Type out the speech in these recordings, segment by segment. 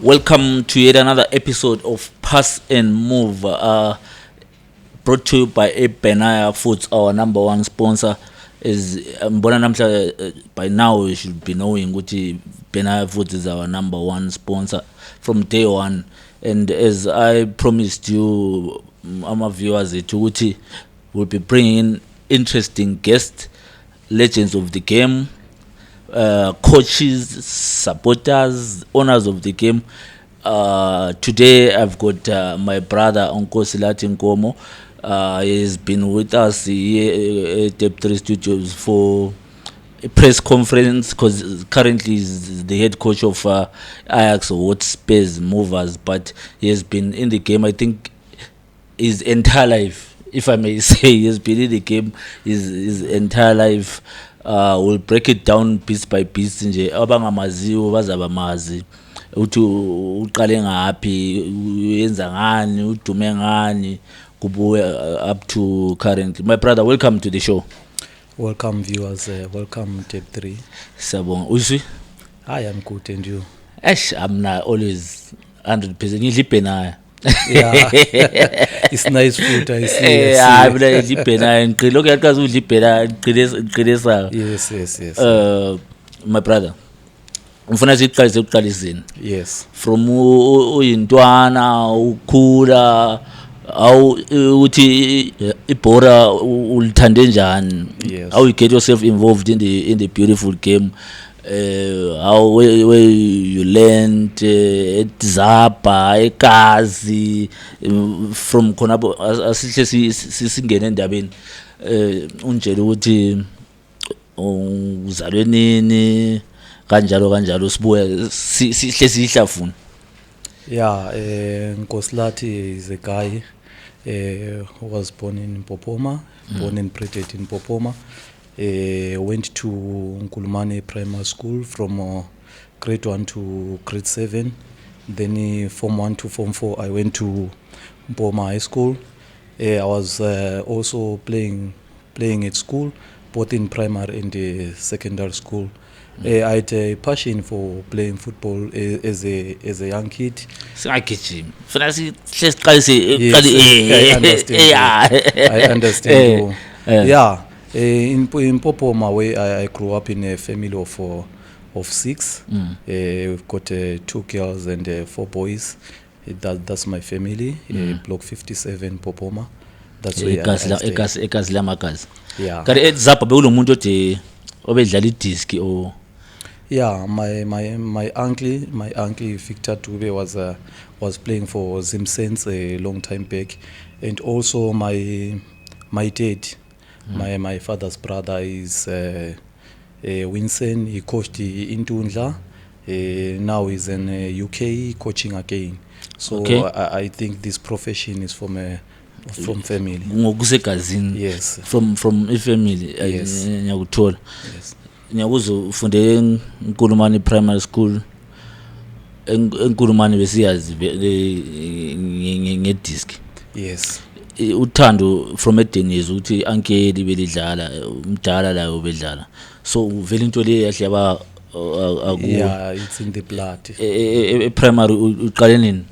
Welcome to yet another episode of Pass and Move, brought to you by Benaya Foods, our number one sponsor. Is by now you should be knowing what Benaya Foods is our number one sponsor from day one. And as I promised you, our viewers, we'll be bringing in interesting guests, legends of the game, coaches, supporters, owners of the game. Today I've got my brother Nkosilathi Nkomo. He's been with us here at Step 3 Studios for a press conference because currently he's the head coach of Ajax Hot Spurs Movers, but he has been in the game, I think, his entire life, if I may say. He has been in the game his entire life. We'll break it down piece by piece nje abangamaziyo bazabamazi uthi uqale ngaphi uyenza ngani udume ngani kubuye up to current. My brother, welcome to the show. Welcome viewers, welcome Step 3. Sabonga. Uzwi? I am good, and you? I'm not always 100%. Ngidla ipenaya. Yeah. It's nice food, I see. Yeah, mina ngidla ipenaya. Ngilokhu yakazi udla ipenaya ngiqinisa. Yes. My brother, ngifuna siqalise ukuqaliseni. Yes. From uyintwana ukhula uthi ibhora ulithande njani? Yes. How you get yourself involved in the beautiful game? How where you learned at Zapa, eKazi, from khonapho asihle singene endabeni unjele ukuthi uzalwe nini kanjalo sibuye sihle sihlafuna. Yeah, Nkosilathi is a guy who was born in Popoma, born and bred in Popoma. Went to Nkulumane Primary School from grade 1 to grade 7. Then Form 1 to Form 4 I went to Mpoma High School. I was also playing at school, both in primary and secondary school. I had a passion for playing football as a young kid. Singagijima. Funa I understand. Yeah. In Popoma, where I grew up in a family of 6. We've got 2 girls and 4 boys. That's my family. Block 57 Popoma. That's where I stay. Egazi lamagazi. Yeah. Kanti eZapa bekulomuntu othi obedlala idisk o. Yeah, my uncle Victor Dube was playing for Zimsense a long time back, and also my dad, my father's brother is Winsen. He coached in Tundla. Now he's in UK coaching again. So okay. I think this profession is from family. Yes. From a family. Yes. Yes. Nyakuzo ufunde eNkulumane Primary School. eNkulumane besiyazi ngedisk. Yes. Uthando from edenies ukuthi ankeli belidlala umdala la obedlala. So vele into le yahle yaba yeah, it's in the blood. Primary uqale nini?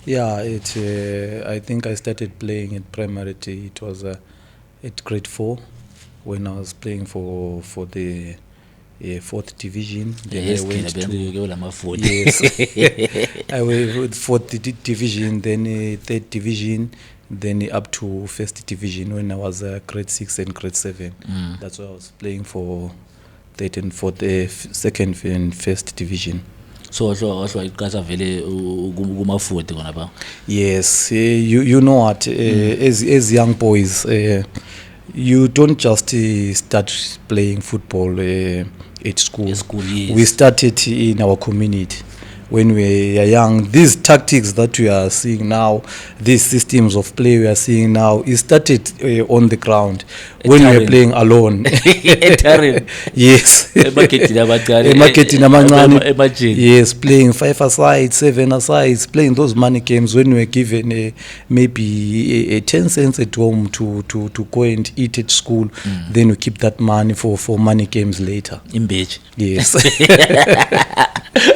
Yeah, I think I started playing at primary. It was at grade 4 when I was playing for the 4th division. Then Yes, I went to yes. I went with 4th division, then 3rd division, then up to 1st division when I was grade 6 and grade 7. That's why I was playing for 3rd and 4th, 2nd and 1st division. So iqasa vele kuma 40 kona ba. Yes, you know what, as young boys, you don't just start playing football at school. Yes. We started in our community when we are young. These tactics that we are seeing now, these systems of play we are seeing now, it started on the ground when we were playing alone. Yes. Yes, playing 5-a-side, 7-a-side, playing those money games when we were given maybe 10 cents at home to go and eat at school. Then we keep that money for money games later. In beach. Yes.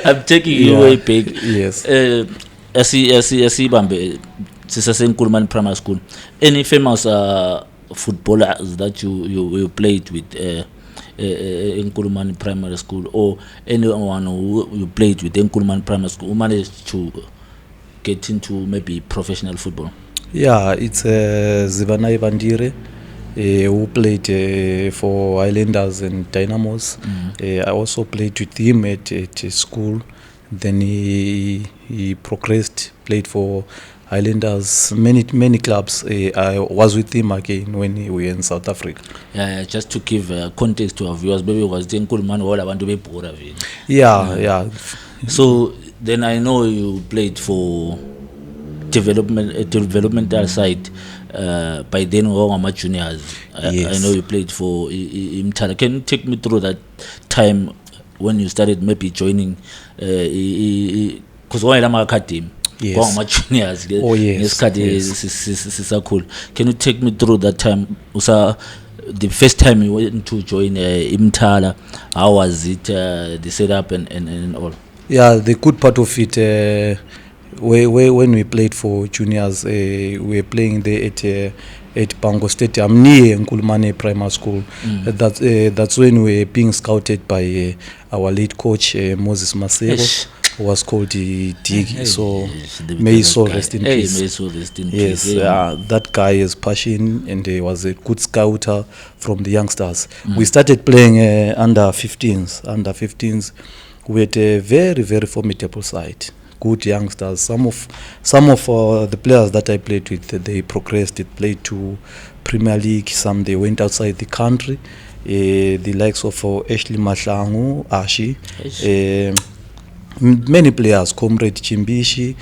I'm taking you Yeah. way back. Yes. Asibambe sisasenkulumani primary school. Any famous footballers that you played with in Nkulumani primary school, or anyone who you played with in Nkulumani primary school who managed to get into maybe professional football? Yeah, it's Zivanai Bandire, who played for Highlanders and Dynamos. I also played with him at school. Then he progressed, played for Highlanders, many clubs. I was with him again when we were in South Africa. Yeah, just to give context to our viewers, maybe was the Nkulumani all abantu bebhora vini. Yeah. So then I know you played for developmental side. By then we were my juniors. Yes. I know you played for Imtala. Can you take me through that time when you started maybe joining? Because why am I academy? Yes. My juniors. Oh, yes, Ngesikhathi yes. sisakhula. Can you take me through that time? The first time you went to join Imtala, how was it? The setup and all. Yeah, the good part of it, when we played for juniors, we were playing there at Bango Stadium near Nkulumane Primary School. That's when we were being scouted by our lead coach, Moses Masego, Eish. who was called Digi. So The may his soul guy. rest in Hey, peace. may his soul rest in Yes, peace. Yeah. that guy is passion, and he was a good scouter from the youngsters. We started playing under 15s. Under 15s, we had a very, very formidable side. Good youngsters. Some of the players that I played with, they progressed. They played to Premier League. Some they went outside the country. The likes of Ashley Mahlangu, Ashi. Many players, Comrade Chimbishi,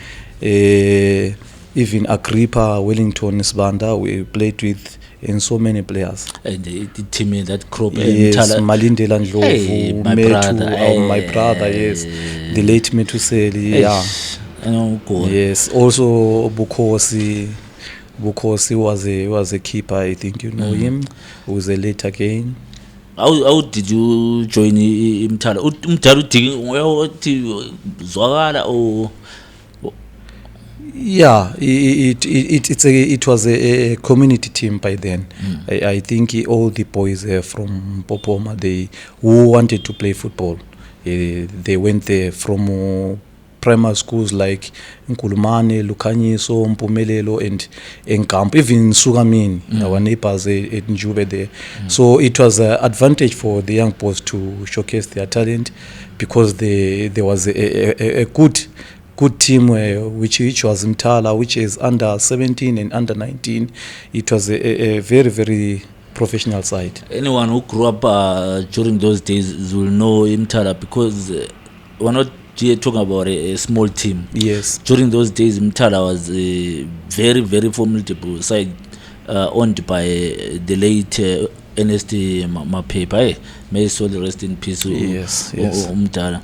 even Agrippa, Wellington, Sbanda, we played with, and so many players. And the team in that crop. Yes, Malindela Ndlovu, Hey, my Metu, brother. my brother, yes. The late Metuseli, yeah. I know, go on. Yes, also Bukosi. Bukosi was a keeper, I think you know him. Who was a late again. How did you join Imtala? Umtala udinga uyathi zwakala or Yeah, it was a community team by then. I think all the boys from Popoma, they who wanted to play football, they went there from primary schools like Nkulumane, Lukanyiso, Mpumelelo, and Nkamp, even Sugamini, our neighbors at Njube there. So it was an advantage for the young boys to showcase their talent, because there was a good team which was Mtala, which is under 17 and under 19. It was a very, very professional side. anyone who grew up during those days will know Imtala, because we're not here talking about a small team. Yes. During those days, Mtala was a very, very formidable side, owned by the late NST Mapepa. May his soul rest in peace. Yes. Mtala.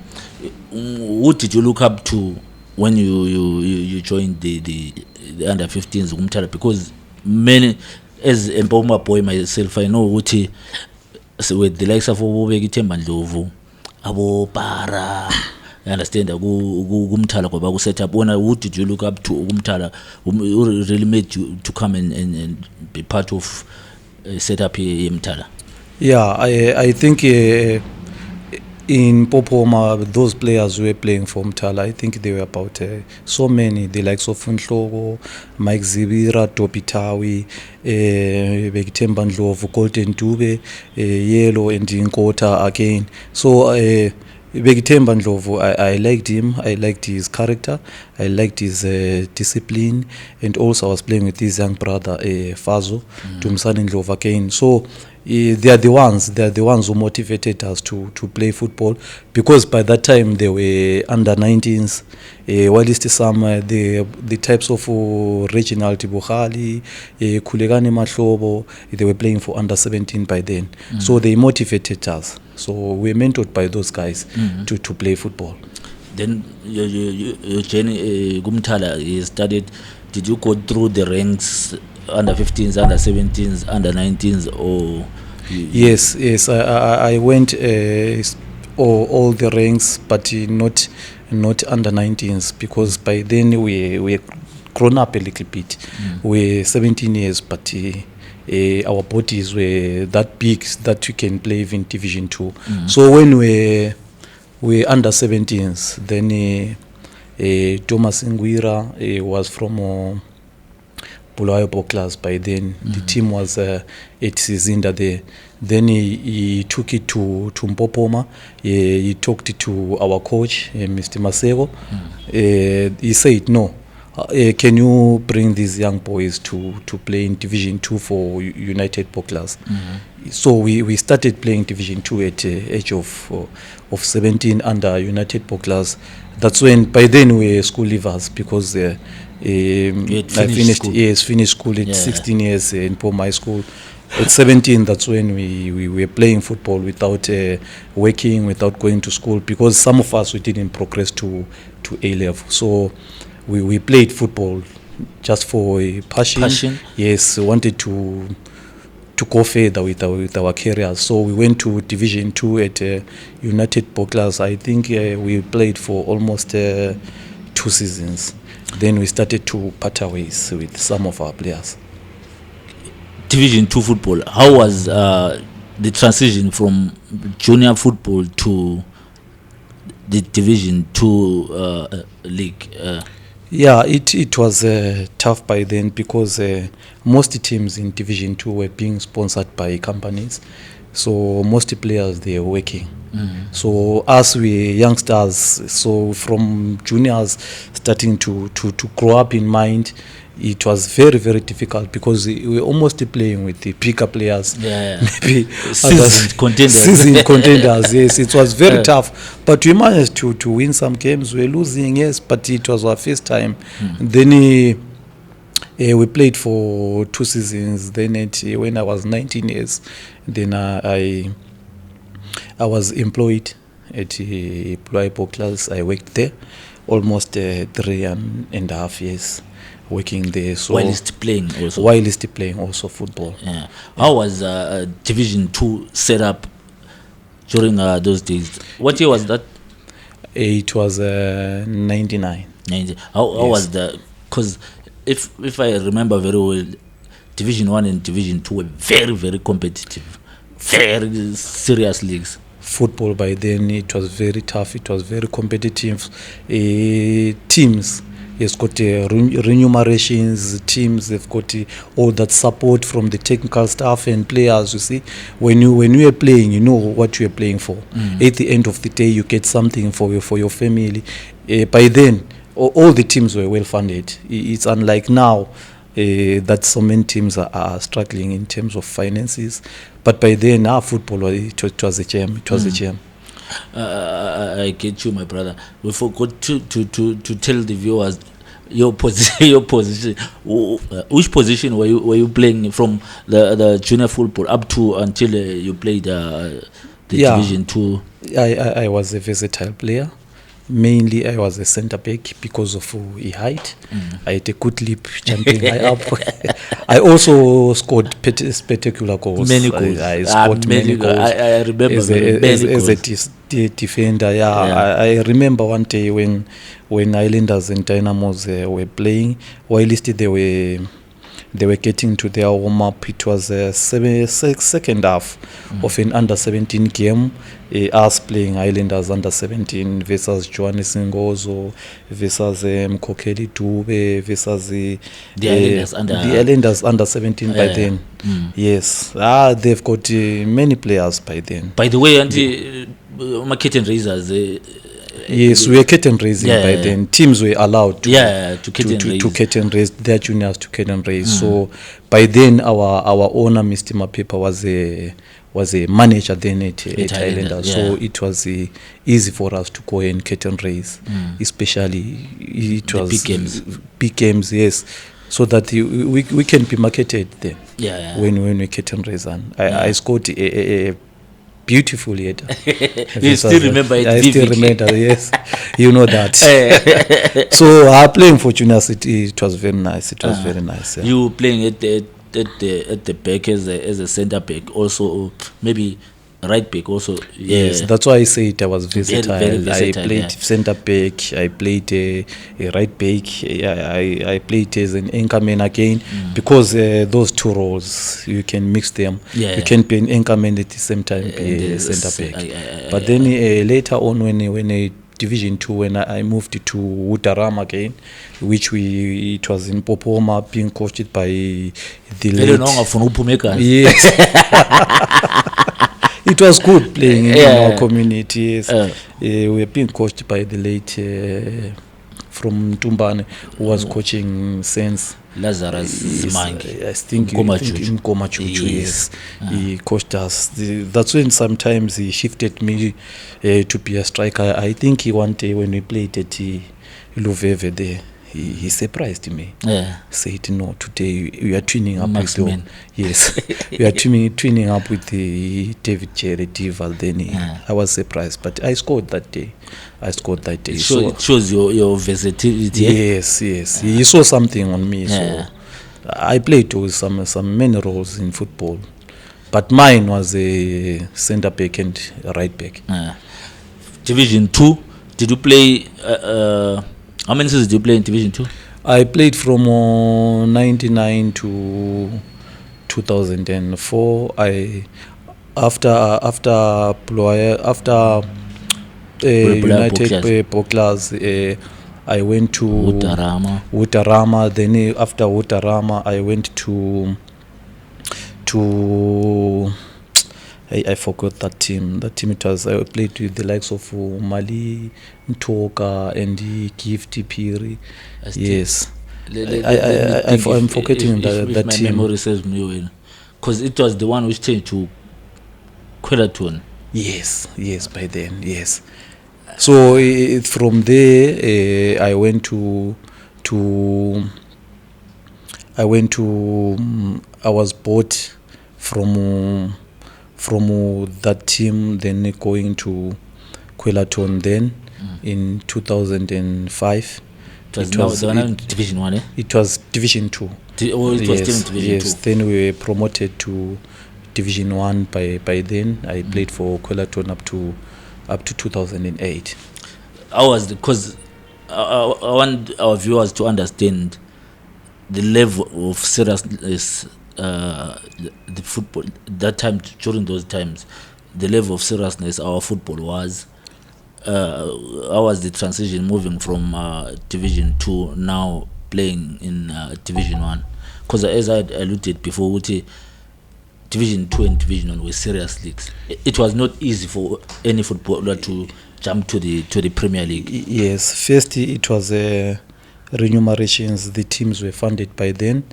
Who did you look up to when you joined the under 15s Mtala? Because many, as a Mpoma boy myself, I know what with the likes of Themba Ndlovu, Abo Para. I understand Umtala ngoba ku set up. Who did you look up to Umtala who really made you to come and be part of set up Umtala? Yeah, I think in Popoma, those players who were playing for Mtala, I think they were about so many. The likes of Nhlogo, Mike Zibira, Topitawi, Themba Ndlovu, Golden Dube, Yellow, and Nkota again. So Themba Ndlovu, I liked him. I liked his character. I liked his discipline. And also I was playing with his young brother, Fazo, Tumsani Ndlovu again. So they are the ones who motivated us to play football, because by that time they were under 19s, while some the types of Reginald Bukhali, Kulegani Mahlobo, they were playing for under 17 by then. So they motivated us, so we were mentored by those guys to play football. Then your journey Gumtala, you studied. Did you go through the ranks, under 15s, under 17s, under 19s, or Yes, I went all the ranks, but not under 19s, because by then we grown up a little bit. We're 17 years, but our bodies were that big that we can play even Division 2. So when we under 17s, then Thomas Ngwira was from Bulawayo class. By then the team was at Sizinda there. Then he took it to Mpopoma. He talked to our coach, Mr. Masego. He said, no, can you bring these young boys to play in Division 2 for United Bucklers? So we started playing Division 2 at the age of 17 under United Bucklers. That's when, by then we were school leavers, because I finished school at 16 years in Poma High School. At 17, that's when we were playing football without working, without going to school, because some of us, we didn't progress to A level. So we played football just for a passion. Yes, we wanted to go further with our careers. So we went to Division 2 at United Bucklers. I think we played for almost 2 seasons. Then we started to part ways with some of our players. Division 2 football, how was the transition from junior football to the Division 2 league? Yeah, it was tough by then, because most teams in Division 2 were being sponsored by companies. So most players, they were working. So as we youngsters, so from juniors starting to grow up in mind, it was very, very difficult, because we were almost playing with the bigger players. Maybe seasoned contenders. Seasoned contenders, yes. It was very tough. But we managed to win some games. We were losing, yes, but it was our first time. Then we played for 2 seasons. Then when I was 19 years, then I was employed at Bulawayo class. I worked there almost 3.5 years. Working there, so whilst playing also football. How was Division 2 set up during those days? What year was that? It was 99. How was the? Because if I remember very well, Division 1 and Division 2 were very, very competitive, very serious leagues. Football by then, it was very tough. It was very competitive. Teams. It's got remunerations, teams, they've got all that support from the technical staff and players, you see. When you are playing, you know what you are playing for. At the end of the day, you get something for your family. By then, all the teams were well funded. It's unlike now that so many teams are struggling in terms of finances. But by then, our football, it was a gem. It was a gem. I get you, my brother. We forgot to tell the viewers your position. Which position were you playing from the junior football up to until you played the Division 2? I was a versatile player. Mainly, I was a centre back because of height. I had a good leap jumping high up. I also scored spectacular goals. Many goals. I scored many goals. I remember as a defender. I remember one day when Islanders and Dynamos were playing, while they were getting to their warm up. It was a second half of an under 17 game. Us playing Islanders under 17 versus Johannes Ngozo versus Mkokeli Dube versus the Islanders under 17 by then. Yes, they've got many players by then. By the way, curtain raisers. Yes, we were curtain raising by then. Teams were allowed to curtain raise their juniors to curtain raise. So by then, our owner, Mr. Mapepa, was a manager then at Islanders. So it was easy for us to go and curtain raise, especially it was big games, yes, so that we can be marketed there. When we curtain raise, and I scored a beautiful header. You still remember it? I still remember, yes. You know that. So playing for juniors, it was very nice. It was very nice. Yeah. You playing at the back as a centre back, also maybe right back also. Yes, that's why I said I was versatile. very versatile, I played yeah. centre back. I played a right back. I played as an anchorman again because those two roles you can mix them. Yeah. You can be an anchorman at the same time be a centre back. But then later on when I Division 2 when I moved to Utarama again, which it was in Popoma, being coached by the late. Yes. It was good playing in our community. Yes. We were being coached by the late from Tumbane, who was coaching since Lazarus Zimangi. I think Nkoma Chuchu. Yes. He coached us. That's when sometimes he shifted me to be a striker. I think he one day when we played at Luveve there, he surprised me. Said, no, today we are twinning up with the, yes, we are twinning up with the David Dival. Then I was surprised, but I scored that day. So it shows your versatility. Yes. He saw something on me. So I played with some many roles in football, but mine was a centre back and a right back. Division 2. Did you play? How many seasons did you play in Division 2? I played from 99 to 2004. After United Poklars, I went to Utarama. Then after Utarama, I went to I forgot that team. That team, it was, I played with the likes of Mali, Ntoka, and Gifty Piri. Yes. I'm forgetting that my team. My memory serves me well. Because it was the one which changed to Kwelaton. Yes, by then, yes. So from there, I went to I was bought from that team, then going to Kwelaton then in 2005. It was Division 1, eh? It was Division 2. It was still in Division 2. Then we were promoted to Division 1 by then. I played for Kwelaton up to 2008. Because I want our viewers to understand the level of seriousness the football that time, during those times, the level of seriousness our football was. How was the transition moving from Division 2 now playing in Division 1? Because as I had alluded before, Division 2 and Division 1 were serious leagues. It was not easy for any footballer to jump to the Premier League. Yes, first it was remunerations. The teams were funded by then.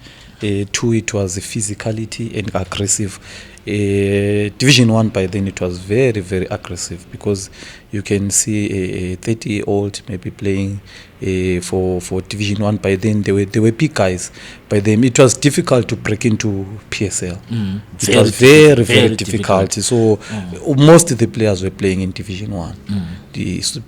2, it was physicality and aggressive. Division 1 by then, it was very, very aggressive, because you can see a 30-year-old maybe playing for Division 1 by then. They were big guys. By then it was difficult to break into PSL. It was very, very difficult. So most of the players were playing in Division 1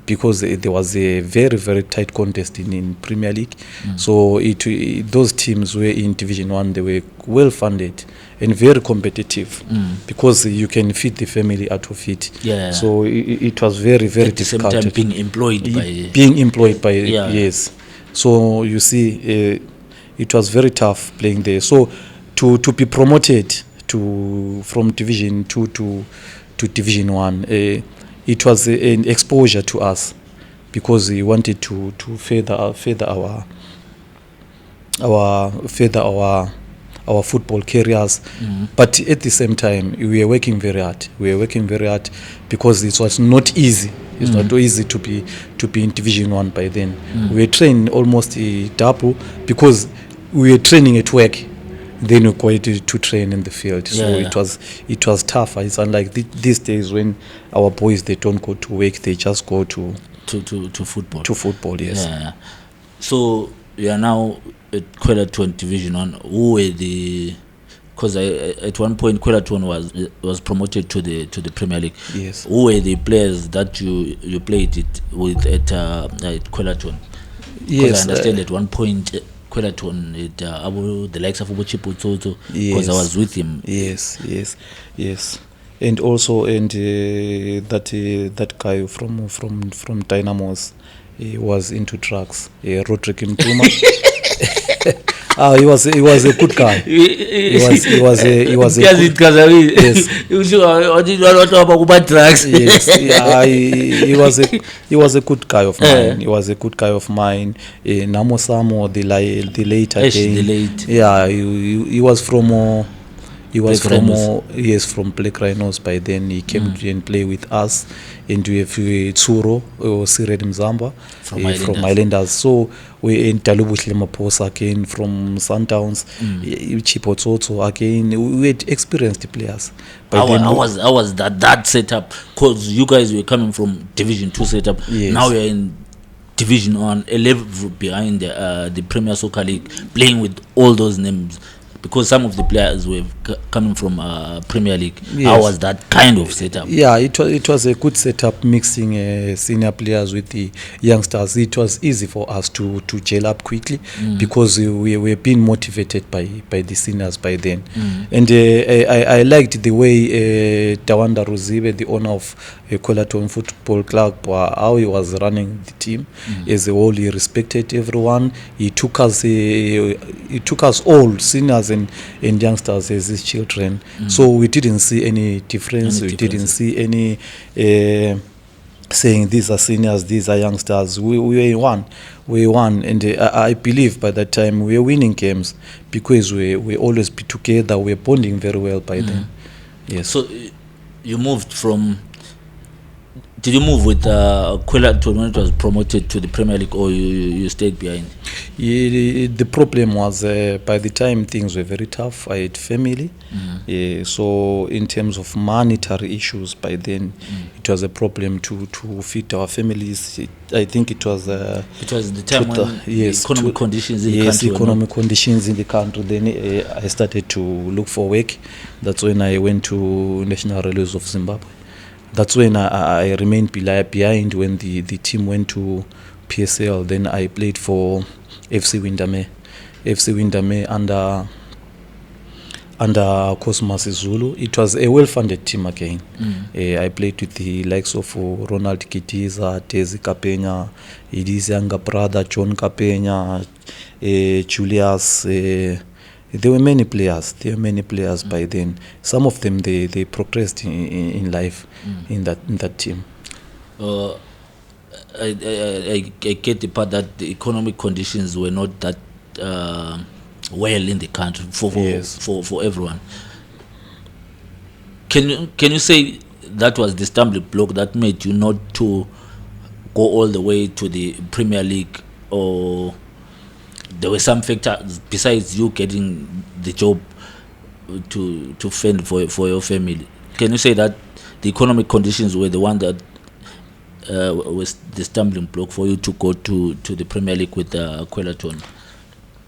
because there was a very, very tight contest in Premier League. So those teams were in Division 1. They were well funded and very competitive, because you can feed the family out of it. So it was very, very difficult. At the same time being employed by yes. So you see, it was very tough playing there. So to be promoted from Division 2 to Division 1, it was an exposure to us, because we wanted to further our football careers. But at the same time, we were working very hard. Because it was not easy. It's not easy to be in Division 1 by then. We were trained almost double, because we were training at work, then we were going to train in the field. So it was tough. It's unlike these days when our boys, they don't go to work, they just go to football. To football, yes. So you are now at Kwelaton Division 1. Who were the? Because at one point Kwelaton was promoted to the Premier League. Yes. Who were the players that you played it with at Kwelaton? Because I understand at one point Kwelaton, the likes of Ubo Chiputoto, because I was with him. Yes. and also that guy from Dynamos, he was into drugs. Roderick Mtuma. He was a good guy. He was a good, yes. Drugs. Yes, yeah, he was a good guy of mine. He was a good guy of mine. Namo Samo, the late again. The late. Yeah, he was from he was Black from Rhinos. yes, from Black Rhinos. By then he came to and play with us, and we have Tsuro or Sired Mzamba From from Islanders. Islanders. So we in Talubuhle Maposa again from Sundowns, Chipotsotso again. We had experienced players. By then How was that setup? Because you guys were coming from Division 2 setup. Yes. Now you're in Division 1, a level behind the Premier Soccer League, playing with all those names. Because some of the players were coming from Premier League. Yes. How was that kind of setup? Yeah, it was a good setup, mixing senior players with the youngsters. It was easy for us to gel up quickly because we were being motivated by the seniors by then. And I liked the way Tawanda Ruzibe, the owner of Nkosilathi Football Club, how he was running the team. As a whole, he respected everyone. He took us all, seniors and youngsters, as his children. So we didn't see any difference. We didn't see any saying these are seniors, these are youngsters. We were one. We won, and I believe by that time we were winning games because we always be together. We were bonding very well by then. Yes. So you moved from. Did you move with Nkosilathi when it was promoted to the Premier League, or you stayed behind? The problem was by the time things were very tough. I had family, so in terms of monetary issues, by then it was a problem to feed our families. I think it was the time when economic conditions in the country. Economic conditions in the country. Then I started to look for work. That's when I went to National Railways of Zimbabwe. That's when I remained behind when the team went to PSL. Then I played for FC Windermere under Cosmas Zulu. It was a well-funded team again. I played with the likes of Ronald Kitiza, Tezi Kapenya, his younger brother John Kapenya, Julius. There were many players. By then. Some of them they progressed in life in that team. I get the part that the economic conditions were not that well in the country for everyone. Can you say that was the stumbling block that made you not to go all the way to the Premier League, or there were some factors besides you getting the job to fend for your family? Can you say that the economic conditions were the one that was the stumbling block for you to go to the Premier League with Nkosilathi?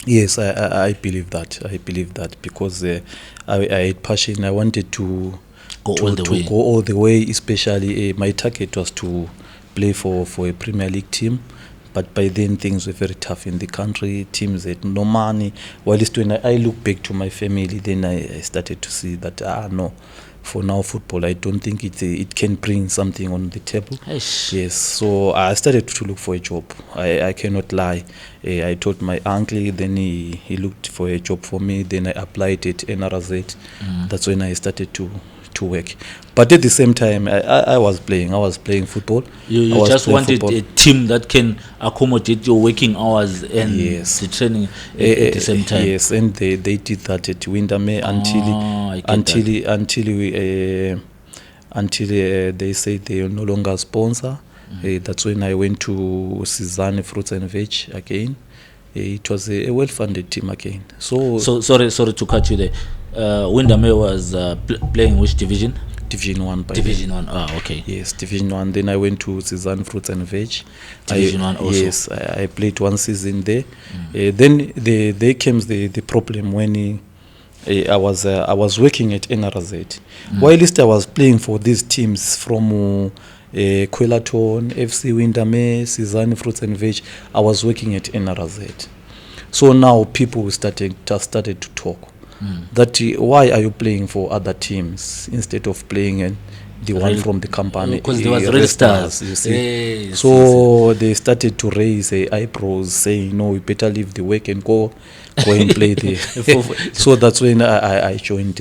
Yes, I believe that because I had passion. I wanted to go all the way. Especially my target was to play for a Premier League team. But by then things were very tough in the country. Teams had no money. While when I look back to my family, then I started to see that no, for now football, I don't think it can bring something on the table. Eish. Yes, so I started to look for a job. I cannot lie. I told my uncle, then he looked for a job for me. Then I applied at NRZ. That's when I started to work. But at the same time, I was playing football. You just wanted a team that can accommodate your working hours and the training at the same time. Yes, and they did that at Windermere until they said they are no longer a sponsor. That's when I went to Sizane Fruits and Veg again. It was a well-funded team again. So sorry to cut you there. Windermere was playing which division? Division 1. Division 1. Okay. Yes, Division 1. Then I went to Sizane Fruits and Veg. Division 1 also. Yes, I played one season there. Then there came the problem when I was working at NRZ. Whilst I was playing for these teams from Nkosilathi, FC Windermere, Sizane Fruits and Veg, I was working at NRZ. So now people started to talk. that why are you playing for other teams instead of playing the one from the company? Because there was Red Stars, you see. Yes, So they started to raise eyebrows, saying, "No, we better leave the work and go and play there." So that's when I joined.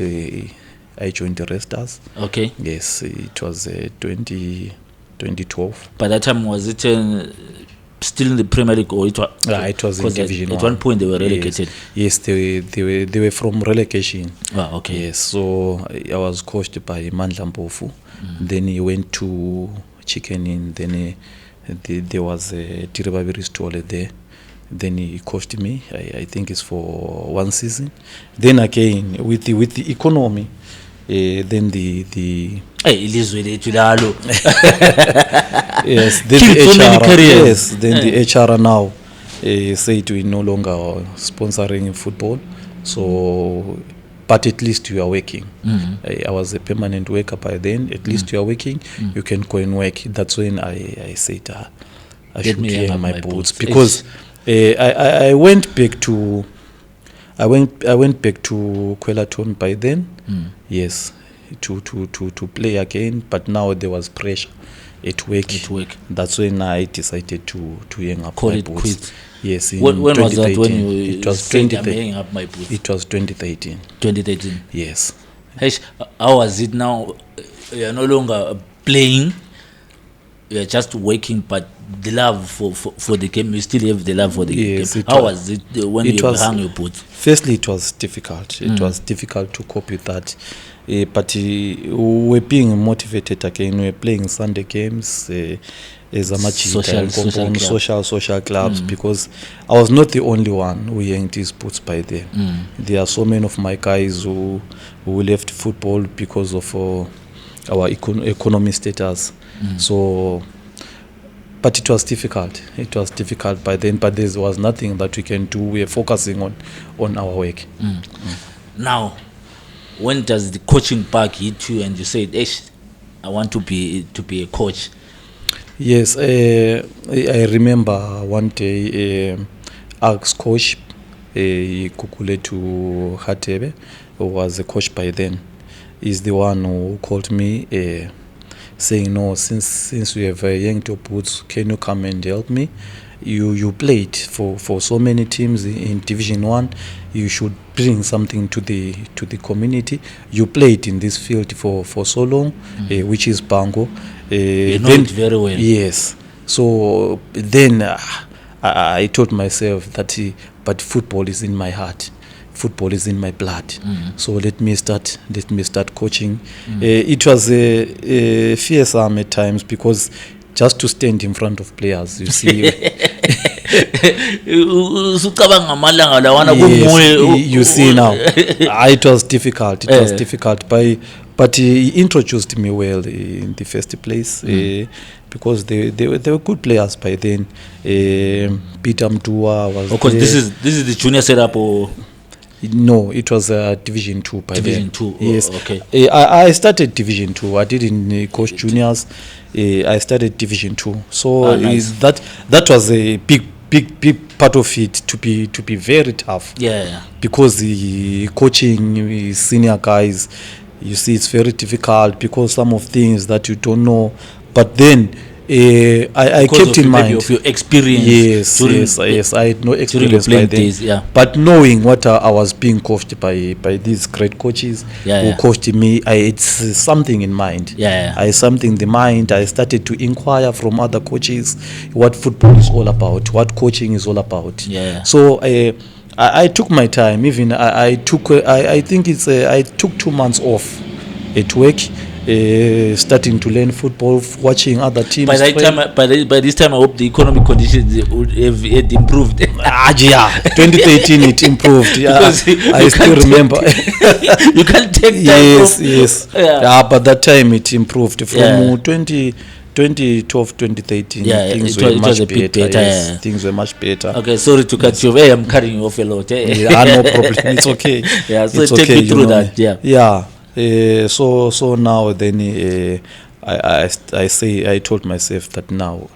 I joined the Red Stars. Okay. Yes, it was 2012. By that time, was it still in the Premier League, or it was in Division 1. At one point, they were relegated. Yes, they were from relegation. Ah, okay. Yes, so I was coached by Mandla Mpofu. Then he went to Chicken Inn. Then there was a Tiribabiri Stole there. Then he coached me. I think it's for 1 season. Then again with the economy, then the ilizwe lethu lalo. Yes, then the HR. Yes, then the HR now said we no longer sponsoring football. So, but at least you are working. I was a permanent worker by then. At least you are working. You can go and work. That's when I said I should hang my boots, because I went back to Kwelaton by then. Yes, to play again, but now there was pressure at work. That's when I decided to hang up my boots. Quit. Yes, in when was that? When you it was said I'm hanging up my boots? It was 2013. 2013. Yes. How was it now? You're no longer playing. You're just working, but the love for the game, you still have the love for the game. How was it when you hung your boots? Firstly, it was difficult. It was difficult to cope with that. But we're being motivated again. We're playing Sunday games as a social clubs, because I was not the only one who yanked his boots by then. There are so many of my guys who left football because of our economic status. So, but it was difficult. It was difficult by then, but there was nothing that we can do. We are focusing on our work. Now, when does the coaching bug hit you and you said, I want to be a coach? Yes, I remember one day Axe coach Nkosilathi Hatebe, who was a coach by then, is the one who called me saying, "No, since you have yanked your boots, can you come and help me? You played for so many teams in Division 1. You should bring something to the community. You played in this field for so long, which is Bango. You know it very well." Yes. So then I told myself that, but football is in my heart. Football is in my blood. So let me start coaching. It was fearsome at times, because just to stand in front of players, you see. You see now. It was difficult. Was difficult. But he introduced me well in the first place, because they were good players by then. Peter Mtua was. Of course, this is the junior setup, or. No, it was Division 2 by Division then. 2, yes. Okay. I started Division 2. I didn't coach juniors. I started Division 2. So nice. That was a big part of it, to be very tough. Yeah. Because the coaching senior guys, you see, it's very difficult, because some of things that you don't know. But then I kept in mind of your experience. Yes. I had no experience by then. Days, but knowing what I was being coached by these great coaches who coached me, it's something in mind. I had something in the mind. I started to inquire from other coaches what football is all about, what coaching is all about. So I took my time. Even I took 2 months off at work. Starting to learn football, watching other teams. By this time, I hope the economic conditions would have improved. 2013 it improved. I still remember. You can't take that. Yes. But that time it improved from 2012, 2013. Things were much better. Things were much better. Okay, sorry to cut you off. I'm cutting you off a lot. No problem. It's okay. So take me through that. So now then I told myself that now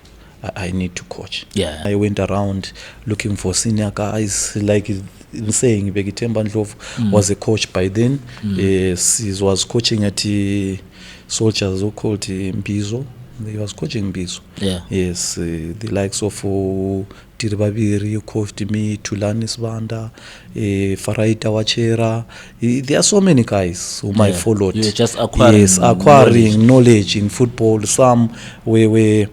I need to coach. I went around looking for senior guys, like saying Begithemba Ndlovu was a coach by then. He was coaching at soldiers who called Mbizo. He was coaching Mbizo. Yeah. Yes, the likes of Tiribabiri, who coached me, Tulani Sibanda, Faraita Wachera. There are so many guys whom I followed. You're just acquiring knowledge in football. Some were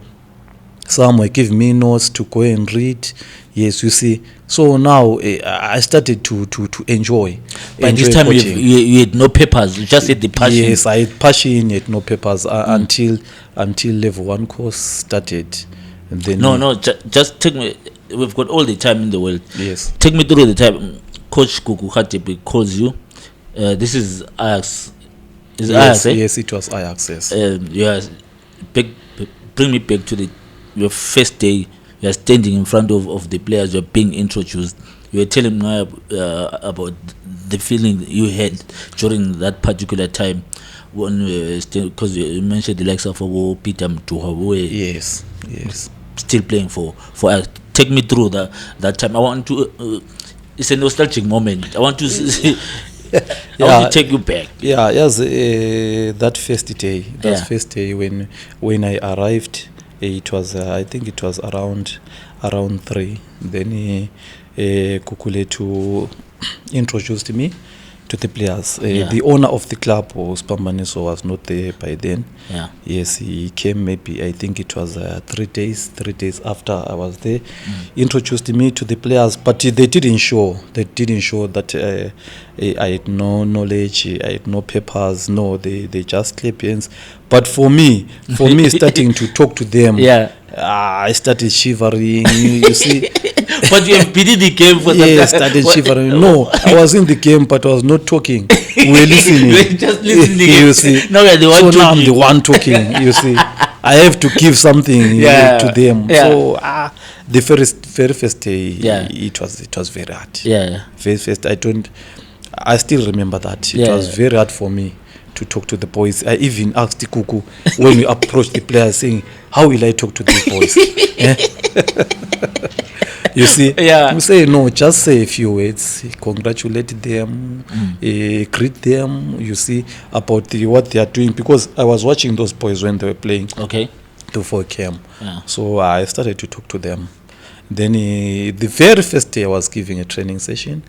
giving me notes to go and read. Yes, you see. So now I started to enjoy. By this time you had no papers. You just had the passion. Yes, I had passion, yet no papers until level 1 course started. And then just take me. We've got all the time in the world. Yes. Take me through the time. Coach Kuku Khatepe calls you. This is Ajax. Is yes, Ajax? Eh? Yes, it was Ajax. Yes. Bring me back to your first day. You are standing in front of the players. You are being introduced. You are telling me about the feeling you had during that particular time when because you mentioned the likes of Peter Mtuha, who were yes still playing for us. Take me through that time. I want to. It's a nostalgic moment. I want to see. I want to take you back. Yeah, yes. That first day. First day when I arrived. It was I think it was around 3. Then Kukuletu introduced me to the players. The owner of the club, Spambaniso, was not there by then. Yeah. Yes, he came maybe I think it was 3 days after I was there. Introduced me to the players, but they didn't show that I had no knowledge, I had no papers. No, they just clap hands. But for me starting to talk to them, I started shivering. You see. But you have been in the game for I started shivering. No, I was in the game, but I was not talking. We were listening. You were just listening. You see. Now you're the one talking. Now I'm the one talking. You see. I have to give something to them. Yeah. So the very first day, it was very hard. Yeah. Very first, I still remember that. It was very hard for me to talk to the boys. I even asked Kuku when we approached the players, saying, "How will I talk to these boys?" You see, you say no, just say a few words, congratulate them, greet them. You see about what they are doing, because I was watching those boys when they were playing. Okay. Before camp, so I started to talk to them. Then the very first day I was giving a training session.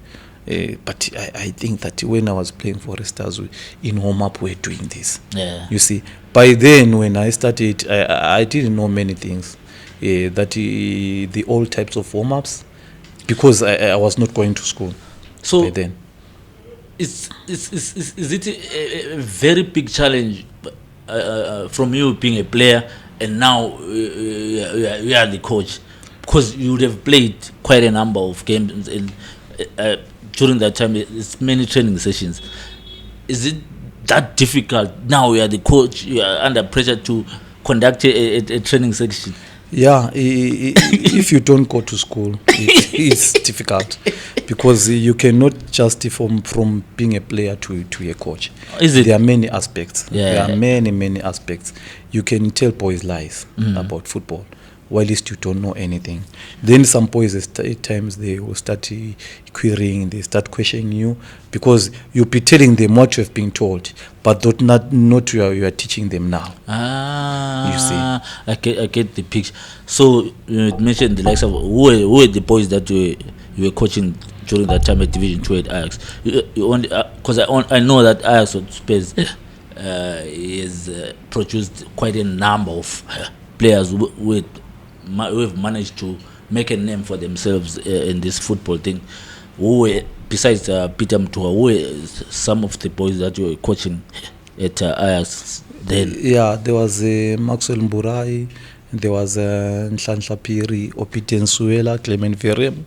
But I think that when I was playing for Stars in warm-up, we were doing this. Yeah. You see, by then when I started, I didn't know many things. The all types of warm-ups, because I was not going to school. So by then, is it a very big challenge from you being a player and now you are the coach, because you would have played quite a number of games in. During that time, it's many training sessions. Is it that difficult? Now you are the coach, you are under pressure to conduct a training section. Yeah, if you don't go to school, it's difficult, because you cannot just from being a player to a coach. Is it? There are many aspects. Yeah. There are many aspects. You can tell boys lies about football, while you don't know anything. Then some boys at times they will start querying, they start questioning you, because you'll be telling them what you have been told, but not you are teaching them now. You see, I get the picture. So you mentioned the likes of who were the boys that you were coaching during that time at Division 2 at Ajax. Because I know that Ajax Spurs has produced quite a number of players who have managed to make a name for themselves in this football thing. Who were, besides Peter Mtuha, who were some of the boys that you were coaching at Ajax then? Yeah, there was Maxwell Mburai, there was Nhlanhla Phiri, Opiten Suela, Clement Verem.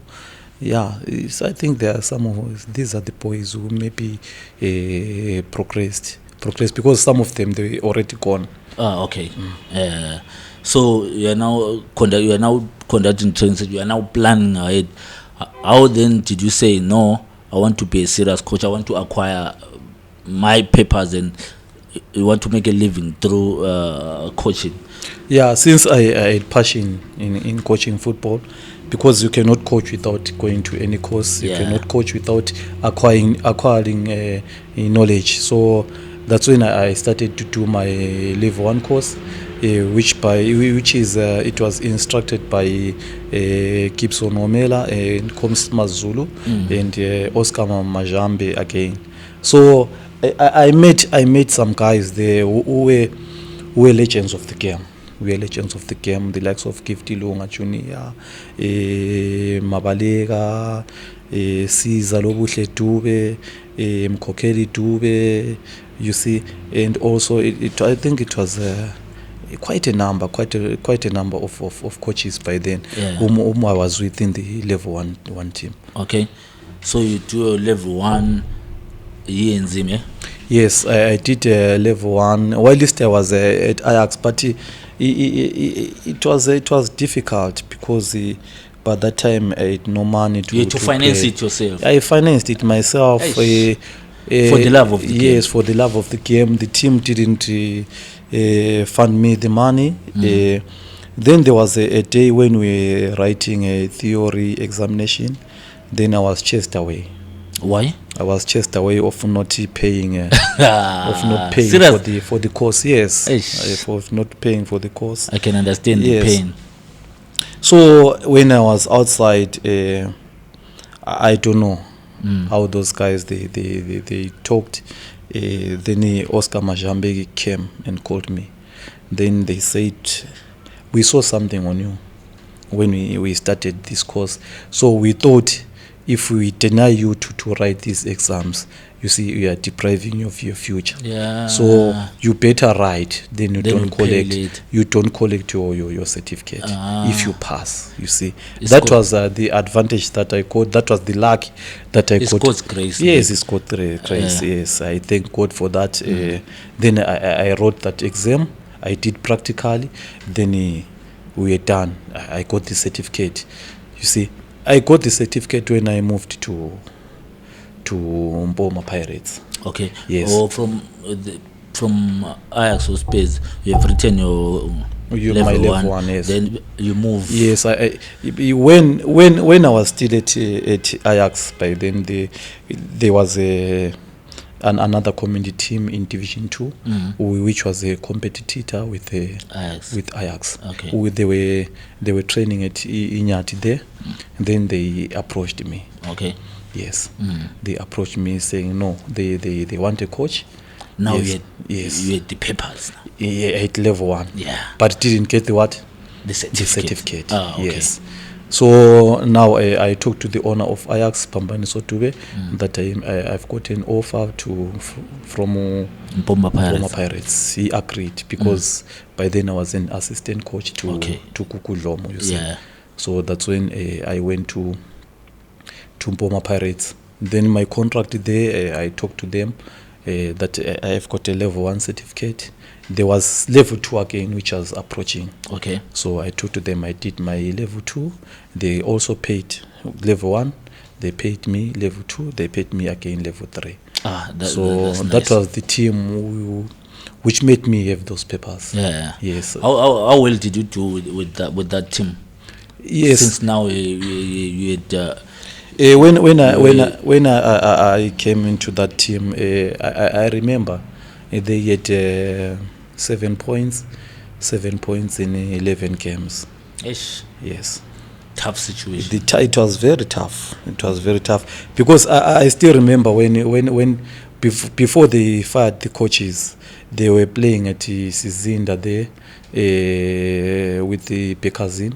Yeah, so I think there are some of these are the boys who maybe progressed, because some of them they were already gone. Okay. So you are now conducting training. You are now planning ahead. How then did you say, no, I want to be a serious coach, I want to acquire my papers and you want to make a living through coaching? Yeah, since I had passion in coaching football, because you cannot coach without going to any course. You Yeah. cannot coach without acquiring knowledge. So that's when I started to do my level 1 course, which is it was instructed by Gibson Omela and Nkosilathi Zulu and Oscar Majambe again. So I met some guys there who were legends of the game. We are legends of the game, the likes of Gifty Lunga Junior, Mabaleka, Caesar Lobuhle Dube, Mkokeli Dube, you see, and also I think it was quite a number of coaches by then, Yeah. whom I was within the level one team. Okay, so you do a level 1 here in Zim, eh? Yes, I did level 1. While least I was at Ajax, but it was difficult because by that time I had no money to. You had to finance pay. it yourself. I financed it myself. For the love of the game. Yes, for the love of the game. The team didn't fund me the money. Then there was a day when we were writing a theory examination. Then I was chased away. Why? I was chased away of not paying Serious? for the course. Yes, Eish. for not paying for the course. I can understand Yes. the pain. So when I was outside, I don't know how those guys they talked. Then Oscar Majambe came and called me. Then they said, "We saw something on you when we started this course. So we thought if we deny you to write these exams, you see, you are depriving you of your future. Yeah. So you better write, then you Then don't we pay collect. late. You don't collect your certificate if you pass. You see, It's that called- was the advantage that I got. That was the luck that I It's got. God's grace. Yes, it's God's grace. Yes, I thank God for that. Then I wrote that exam. I did practically. Then we were done. I got the certificate. You see, I got the certificate when I moved to Mboma Pirates. Okay. Yes. Or from Ajax or Spurs, you have written your My level 1, yes. Then you move. Yes, when I was still at Ajax, by then there was another community team in Division 2, which was a competitor with Ajax. Okay. They were training at Inyati there, and then they approached me. Okay. Yes, they approached me saying no, they want a coach. Now Yes. you had the papers now. Yeah, at level 1. Yeah. But didn't get the what? The certificate. Ah, okay. Yes. So now I talked to the owner of Ajax, Pambani Sotube, that I've got an offer from Mboma Pirates. Mboma Pirates. He agreed because by then I was an assistant coach to Kukudlomo, you see. Yeah. So that's when I went to Mboma Pirates. Then my contract there, I talked to them that I have got a level 1 certificate. There was level 2 again, which was approaching. Okay. So I talked to them. I did my level 2. They also paid level 1. They paid me level 2. They paid me again level 3. That's that nice. was the team which made me have those papers. Yeah. Yes. How well did you do with that team? Yes. Since now you had. When I came into that team, I remember they had 7 points in 11 games. Ish. Yes. Tough situation. It was very tough. Because I still remember when before they fired the coaches, they were playing at Sizinda there with the Bekazin.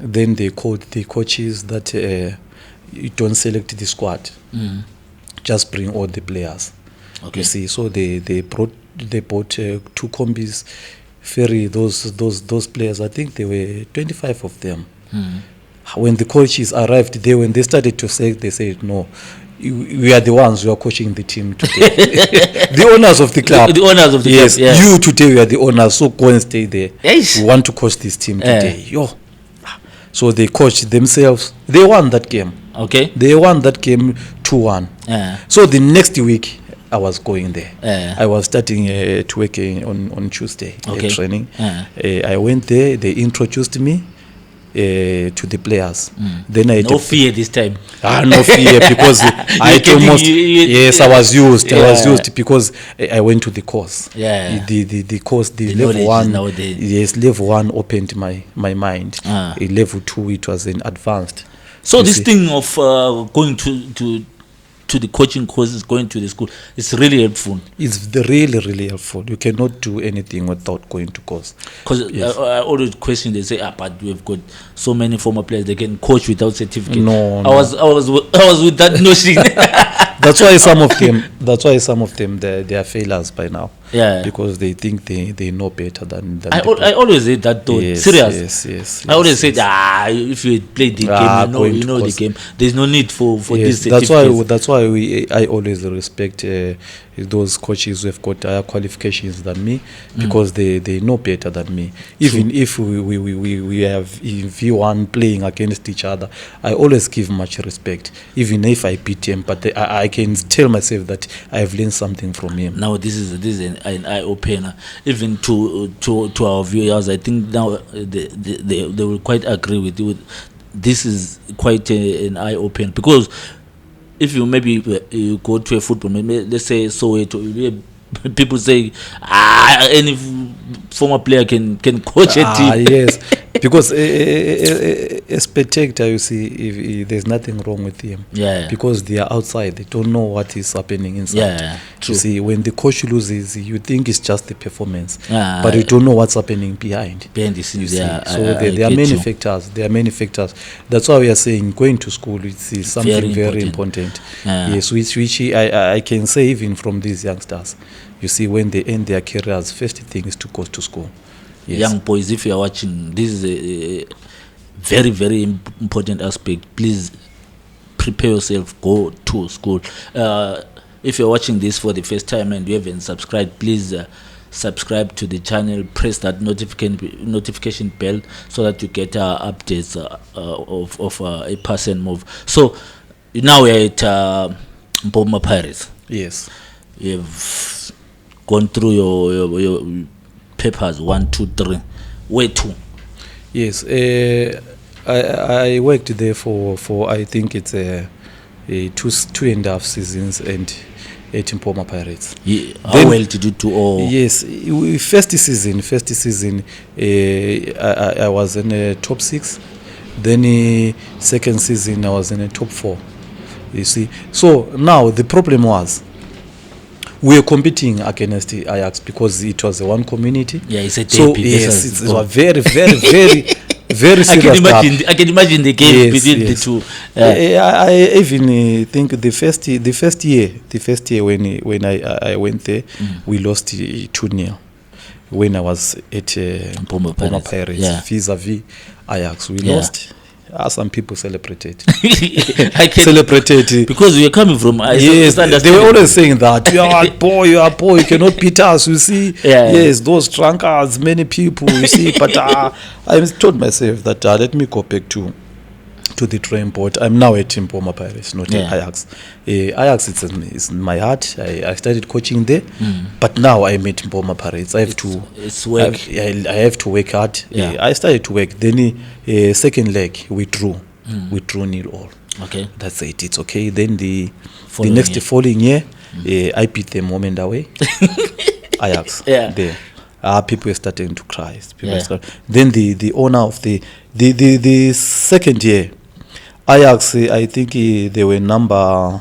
Then they called the coaches that you don't select the squad, just bring all the players. Okay. You see, so they bought 2 combis, ferry those players. I think there were 25 of them. When the coaches arrived there, when they started to say, they said, "No, we are the ones who are coaching the team today." The owners of the club. The owners of the yes, club. Yes. You today we are the owners, so go and stay there. Yes. We want to coach this team today. So they coached themselves. They won that game. Okay. They won that game 2-1. So the next week I was going there. I was starting to work on Tuesday. Okay. Training. I went there. They introduced me. to the players. Then I No fear this time. no fear because I almost yes I was used. I was Yeah. used because I went to the course. Yeah. The course, the The level knowledge is 1. now there. Yes, level 1 opened my mind. Ah. Level 2 it was an advanced. So You this see? thing of going to the coaching courses, going to the school, it's really helpful. It's really helpful. You cannot do anything without going to course. Because Yes. I always question, they say, but we've got so many former players, they can coach without certificate. No, I no. was with that notion. That's why some of them they are failures by now. Yeah. Because they think they know better than I always say that though. Yes, Serious. yes, I always yes. said, if you play the game, going you to know the course. game. There's no need for Yes, this certificate. that's why I always respect those coaches who have got higher qualifications than me, because they know better than me. Even if we have in V1 playing against each other, I always give much respect, even if I beat him. But I can tell myself that I have learned something from him. Now this is an eye opener, even to our viewers. I think now they will quite agree with you. This is quite an eye opener, because if you maybe you go to a football, maybe let's say Soweto, people say any former player can coach a team. Yes, because a spectator, you see, if there's nothing wrong with him. Yeah. Because they are outside, they don't know what is happening inside. Yeah, true. You see, when the coach loses, you think it's just the performance, Ah, but you don't know what's happening behind. behind the You scenes, see, yeah. so I there are get many you. factors. There are many factors. That's why we are saying going to school is something very important. Yeah. Yes, which I can say even from these youngsters. You see, when they end their careers, first thing is to go to school. Yes. Young boys, if you are watching, this is a very important aspect. Please prepare yourself, go to school. If you're watching this for the first time and you haven't subscribed, please subscribe to the channel, press that notification bell so that you get updates of a person move. So now we're at Mpoma Pirates. Yes. You've gone through your papers 1, 2, 3. Where to? Yes, I worked there for I think it's a 2.5 seasons and 8 Mpoma Pirates. Yeah, how Then- well did you do? Or Yes, first season, I was in a top 6. Then second season I was in a top 4. You see, so now the problem was we were competing against Ajax because it was a one community. yeah, it's a So derby. yes, it was very very I serious can stuff. imagine. I can imagine the game Yes, between yes. the two. I even think the first year when I went there, we lost 2-0 when I was at Mpoma Mpoma Pirates. Pirates Yeah. vis-a-vis Ajax. We Yeah. lost. Some people celebrated. I can, Celebrated. because we are coming from. Yes, they were always saying that you are a boy, you cannot beat us. You see, Yeah. yes, those drunkards, many people. You see, but I told myself that let me go back to the drawing board. I'm now at Mpoma Pirates, not at Ajax. Ajax, it's in my heart. I started coaching there, but now I'm at Mpoma Pirates. I have to. It's work. I have to work hard. Yeah. I started to work. Then second leg we drew 0-0. Okay. That's it. It's okay. Then the Following next year. following year, I beat them home and away. Ajax. Yeah. There. People were starting to cry. Yeah. Then the owner of the second year, Ajax. I think they were number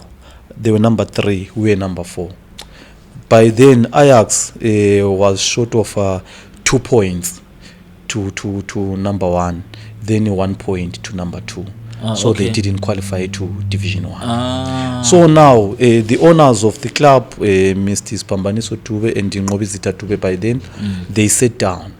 3. We were number 4. By then, Ajax was short of 2 points to number 1. Then 1 point to number 2. So okay. they didn't qualify to Division 1. So So now the owners of the club, Mr. Spambaniso Tube and Nkosilathi Tube, by then they sat down.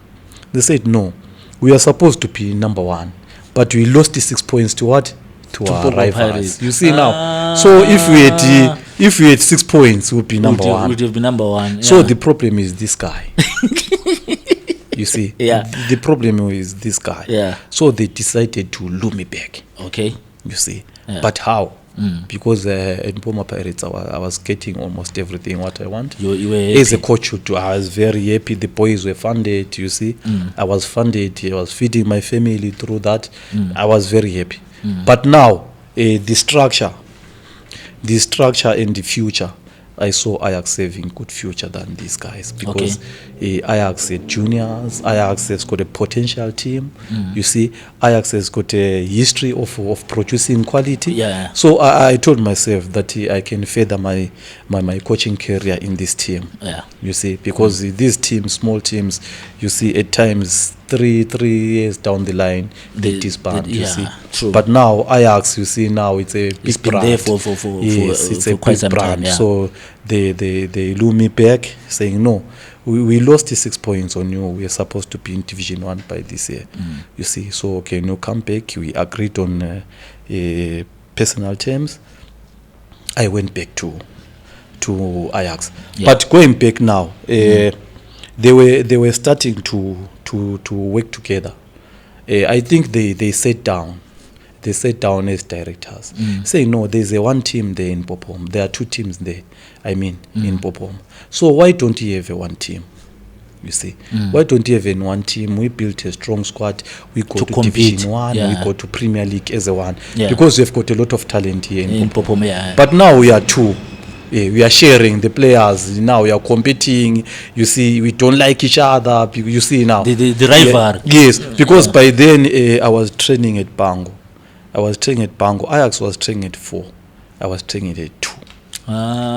They said, no, we are supposed to be number 1, but we lost the 6 points to what? To our Mpoma rivals. Pirates. You see now. So if we had 6 points, we'll be number 1. Would have been number 1. So the problem is this guy. You see, Yeah. the problem is this guy. Yeah. So they decided to lure me back. Okay. You see, Yeah. but how? because in Mpoma Pirates I was getting almost everything what I want. You were happy. As a coach, I was very happy. The boys were funded, you see. I was funded. I was feeding my family through that. I was very happy. But now, the structure and the future, I saw Ajax having good future than these guys, because Ajax had juniors. Ajax has got a potential team. You see, Ajax has got a history of producing quality. Yeah. So I told myself that I can further my coaching career in this team. Yeah. You see, because these teams, small teams, you see, at times 3 years down the line they disband. You see, true. But now Ajax, you see, now it's a big It's been brand. there for it's a quite big some brand. time. Yeah. So they lure me back, saying no, we lost the 6 points on you. We are supposed to be in Division 1 by this year. You see, so okay, no, come back. We agreed on personal terms. I went back to Ajax. Yeah. But going back now, they were starting to work together. I think they sat down. They sat down as directors, saying, no, there's a one team there in Popom. There are 2 teams there, in Popom. So why don't you have a one team? You see, why don't you have in one team? We built a strong squad. We go to Division 1. Yeah. We go to Premier League as a one. Yeah. Because we've got a lot of talent here in Popom. Popom, yeah. But now we are 2. We are sharing the players. Now we are competing. You see, we don't like each other. You see now. The rival. Yes, because by then I was training at Bango. Ajax was training at 4. I was training at 2.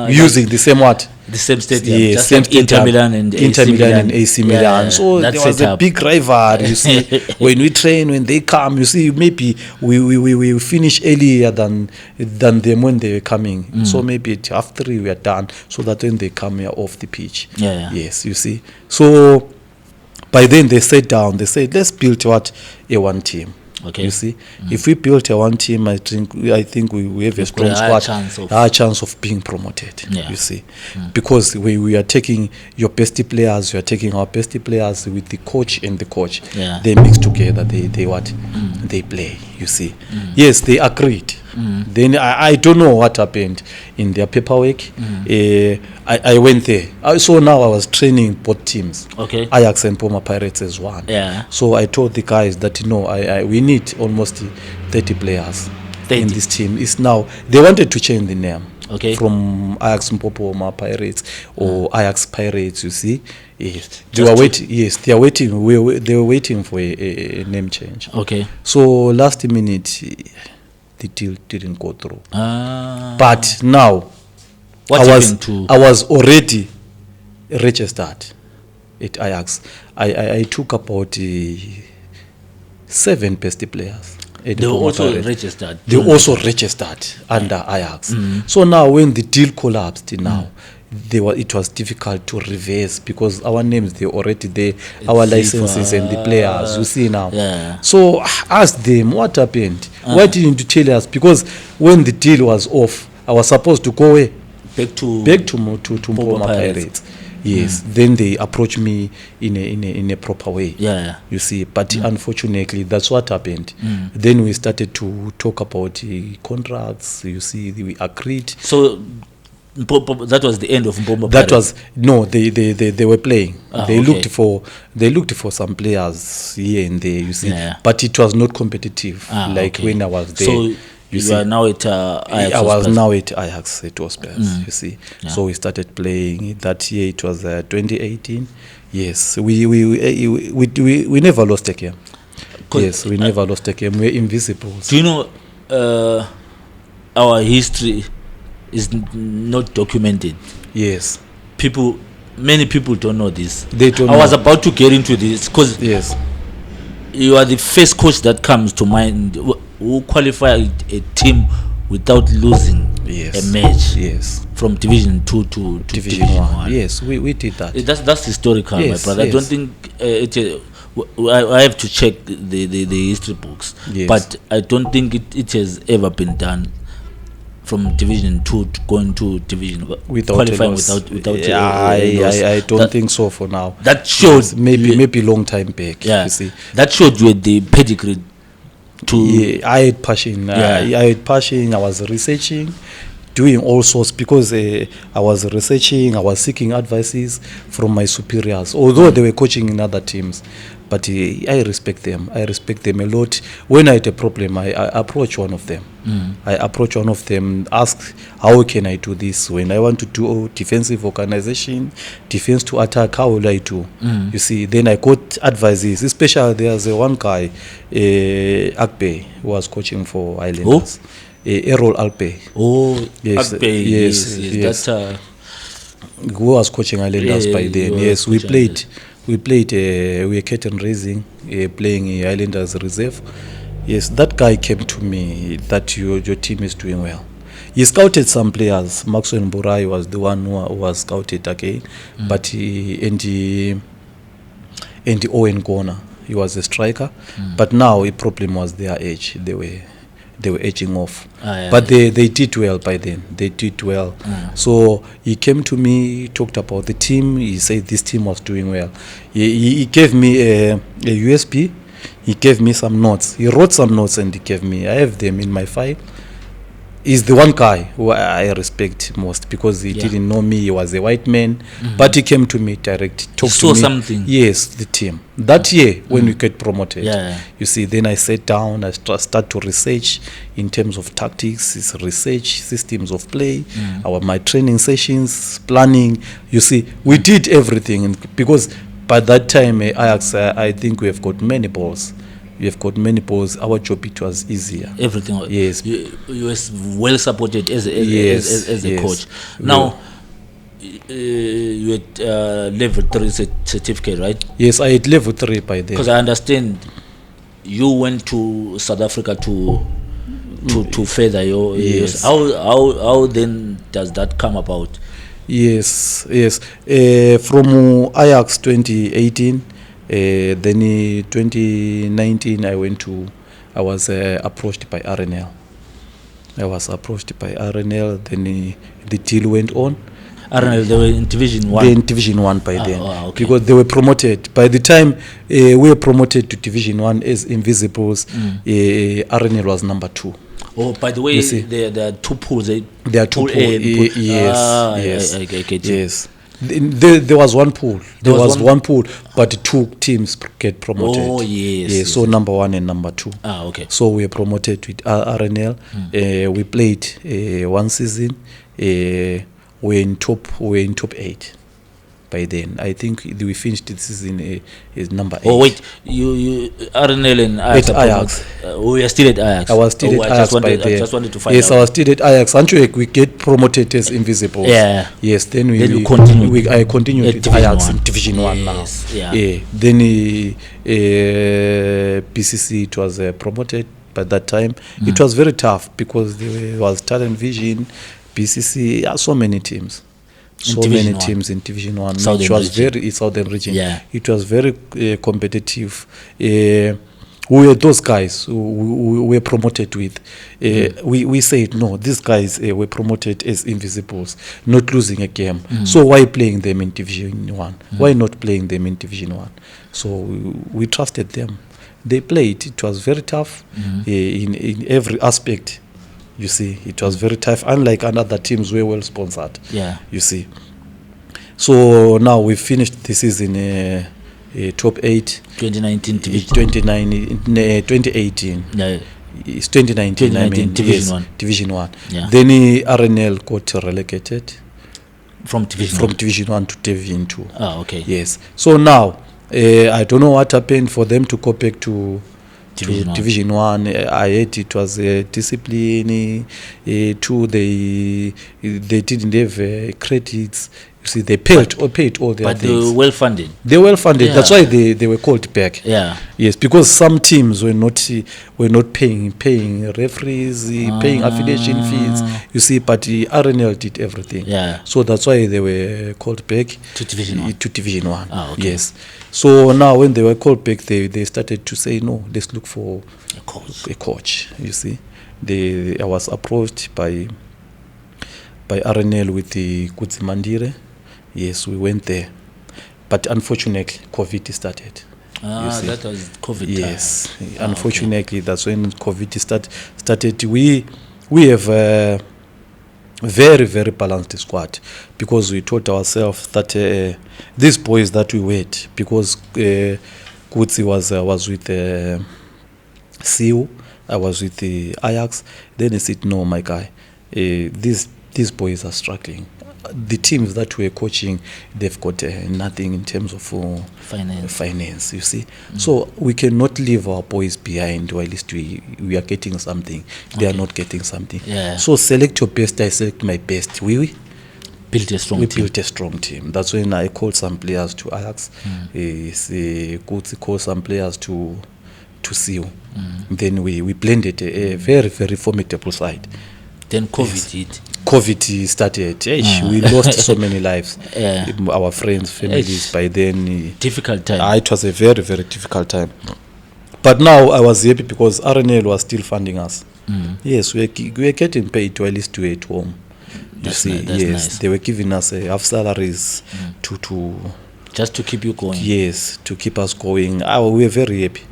Using the same what? The same stadium. Yes, Just same like Inter Milan and AC Milan. Milan. So there was a big rival. You see, when we train, when they come, you see, maybe we finish earlier than them when they were coming. So maybe at half 3 we are done, so that when they come, we are off the pitch. Yeah. Yes, you see. So by then they sat down. They said, let's build a one team. Okay. You see, if we built a one team, I think we have a strong squad, high chance of being promoted. Yeah. You see, because we are taking your best players, we are taking our best players with the coach and the coach. Yeah. They mix together. They what? They play. You see. Yes, they agreed. Then I don't know what happened in their paperwork. I went there. So now I was training both teams. Okay. Ajax and Mpoma Pirates as one. Yeah. So I told the guys that we need almost 30 players 30. in this team. It's now they wanted to change the name. Okay. From Ajax Mpoma Pirates or Ajax Pirates. You see, yes. They Just were waiting. Yes, they are waiting. They were waiting for a name change. Okay. So last minute, the deal didn't go through. But now, I was already registered at Ajax. I took about 7 best players. They were also registered. They also registered under Ajax. So now when the deal collapsed, it was difficult to reverse, because our names, they already there, our licenses and the players, you see now. Yeah. So ask them what happened. Why didn't you tell us? Because when the deal was off, I was supposed to go away back to Mpoma Pirates. Yes, then they approached me in a proper way. Yeah. You see, but unfortunately, that's what happened. Then we started to talk about contracts. You see, we agreed. So that was the end of Mpoma That Pirates. was no. They were playing. They okay. looked for some players here and there. You see, Yeah. but it was not competitive like when I was there. So you are now at Ajax. I was now at Ajax at Hospers, you see. Yeah. So we started playing that year. It was 2018. Yes, we never lost a game. Yes, we never lost a game. We're invisible. Do you know our history is not documented? Yes. Many people don't know this. They don't I was about to get into this because yes, you are the first coach that comes to mind who qualified a team without losing a match. Yes. From Division 2 to Division 1. Yes, we did that. That's historical, yes, my brother. Yes. I don't think I have to check the history books. Yes. But I don't think it has ever been done from Division 2 to going to Division without qualifying without I don't think so for now. That showed maybe long time back. Yeah, you see. that showed you the pedigree Yeah, I had passion. I had passion. I was researching, doing all sorts because I was researching. I was seeking advices from my superiors, although they were coaching in other teams. But I respect them. I respect them a lot. When I had a problem, I approach one of them. I approach one of them, ask how can I do this? When I want to do defensive organization, defense to attack, how will I do? You see, then I got advices. Especially there's one guy, Akpe, who was coaching for Islanders. Errol Alpe. Oh, Yes, Akpe, yes. That, who was coaching Islanders by then. Yes, we played. We were curtain raising, playing Islanders reserve. Yes, that guy came to me that your team is doing well. He scouted some players. Maxwell Mburai was the one who was scouted again, but and Owen Gona, he was a striker. But now the problem was their age. They were edging off. But they did well by then. They did well. So he came to me, talked about the team. He said this team was doing well. He gave me a USB. He gave me some notes. He wrote some notes and he gave me. I have them in my file. He's the one guy who I respect most because he didn't know me. He was a white man, but he came to me direct. Talked to me. Something. Yes, the team. That year when we get promoted, you see, then I sat down. I start to research in terms of tactics, research systems of play, my training sessions, planning. You see, we did everything because by that time, Ajax, I think we have got many balls. We have got many balls. Our job, it was easier. Everything. Yes. You was well supported as a coach. Now, you had level 3 certificate, right? Yes, I had level 3 by then. Because I understand you went to South Africa to further your. Yes. How then does that come about? Yes. From Ajax 2018. Then in 2019 I was approached by RNL. Then the deal went on. RNL, they were in Division 1? They were in Division 1 by then. Okay. Because they were promoted. By the time we were promoted to Division 1 as Invisibles, RNL was number 2. Oh, by the way, there are two pools. There are two pools. Yes. I get you. Yes. There was one pool. There was one pool, but 2 teams get promoted. Oh, yes. So number 1 and number 2. Okay. So we were promoted with RNL. We played one season. We're in top 8 by then. I think we finished the season is number 8. Oh wait, you RNL and Ajax. At Ajax. We are still at Ajax. I was still at Ajax by then. I just wanted to find out. Yes, I was still at Ajax. Until we get promoted as Invisibles. Yeah. Yes. Then I continued at Ajax in Division 1 now. Yeah. Then BCC it was promoted by that time. It was very tough because there was Talent Vision, BCC, so many teams. Teams in Division 1. It was very Southern region. Yeah. It was very competitive. We were those guys who were promoted with. We said, no, these guys were promoted as Invisibles, not losing a game. So why playing them in Division 1? Why not playing them in Division 1? So we trusted them. They played. It was very tough in every aspect. You see, it was very tough. Unlike other teams, we were well sponsored. Yeah. You see. So now we finished the season top 8. 2019 Division. 2018. Yeah. It's 2019. I mean, Division 1. Division 1. Yeah. Then RNL got relegated from Division Division 1 to Division 2. Okay. Yes. So now I don't know what happened for them to go back to Division 1. I heard it was a discipline. 2, they didn't have credits. You see, they paid all their things. But they were well funded. They were well funded. Yeah. That's why they were called back. Yeah. Yes, because some teams were not paying referees, paying affiliation fees. You see, but RNL did everything. Yeah. So that's why they were called back to Division 1. To Division 1. Okay. Yes. So now when they were called back, they started to say, no, let's look for a coach. You see, I was approached by RNL with the Kutsimandire. Yes, we went there, but unfortunately, COVID started. see. That was COVID Yes, time. unfortunately, that's when COVID started. We have a very, very balanced squad, because we told ourselves that these boys that we wait, because Kutsi was with CU, I was with the Ajax. Then he said, "No, my guy, these boys are struggling. The teams that we're coaching, they've got nothing in terms of finance, you see. So we cannot leave our boys behind, or at least we are getting something. They are not getting something. Yeah. So select your best, I select my best. We Built a strong team. built a strong team. That's when I called some players to Ajax. Kutsi called some players to CU. Then we blended a very, very formidable side. Then COVID hit. COVID started. We lost so many lives. Yeah. Our friends, families. By then, Difficult time. it was a very, very difficult time. But now I was happy because RNL was still funding us. Yes, we were getting paid to at least to at home. That's You see, that's yes, nice. they were giving us half salaries to Just to keep you going. yes, to keep us going. We were very happy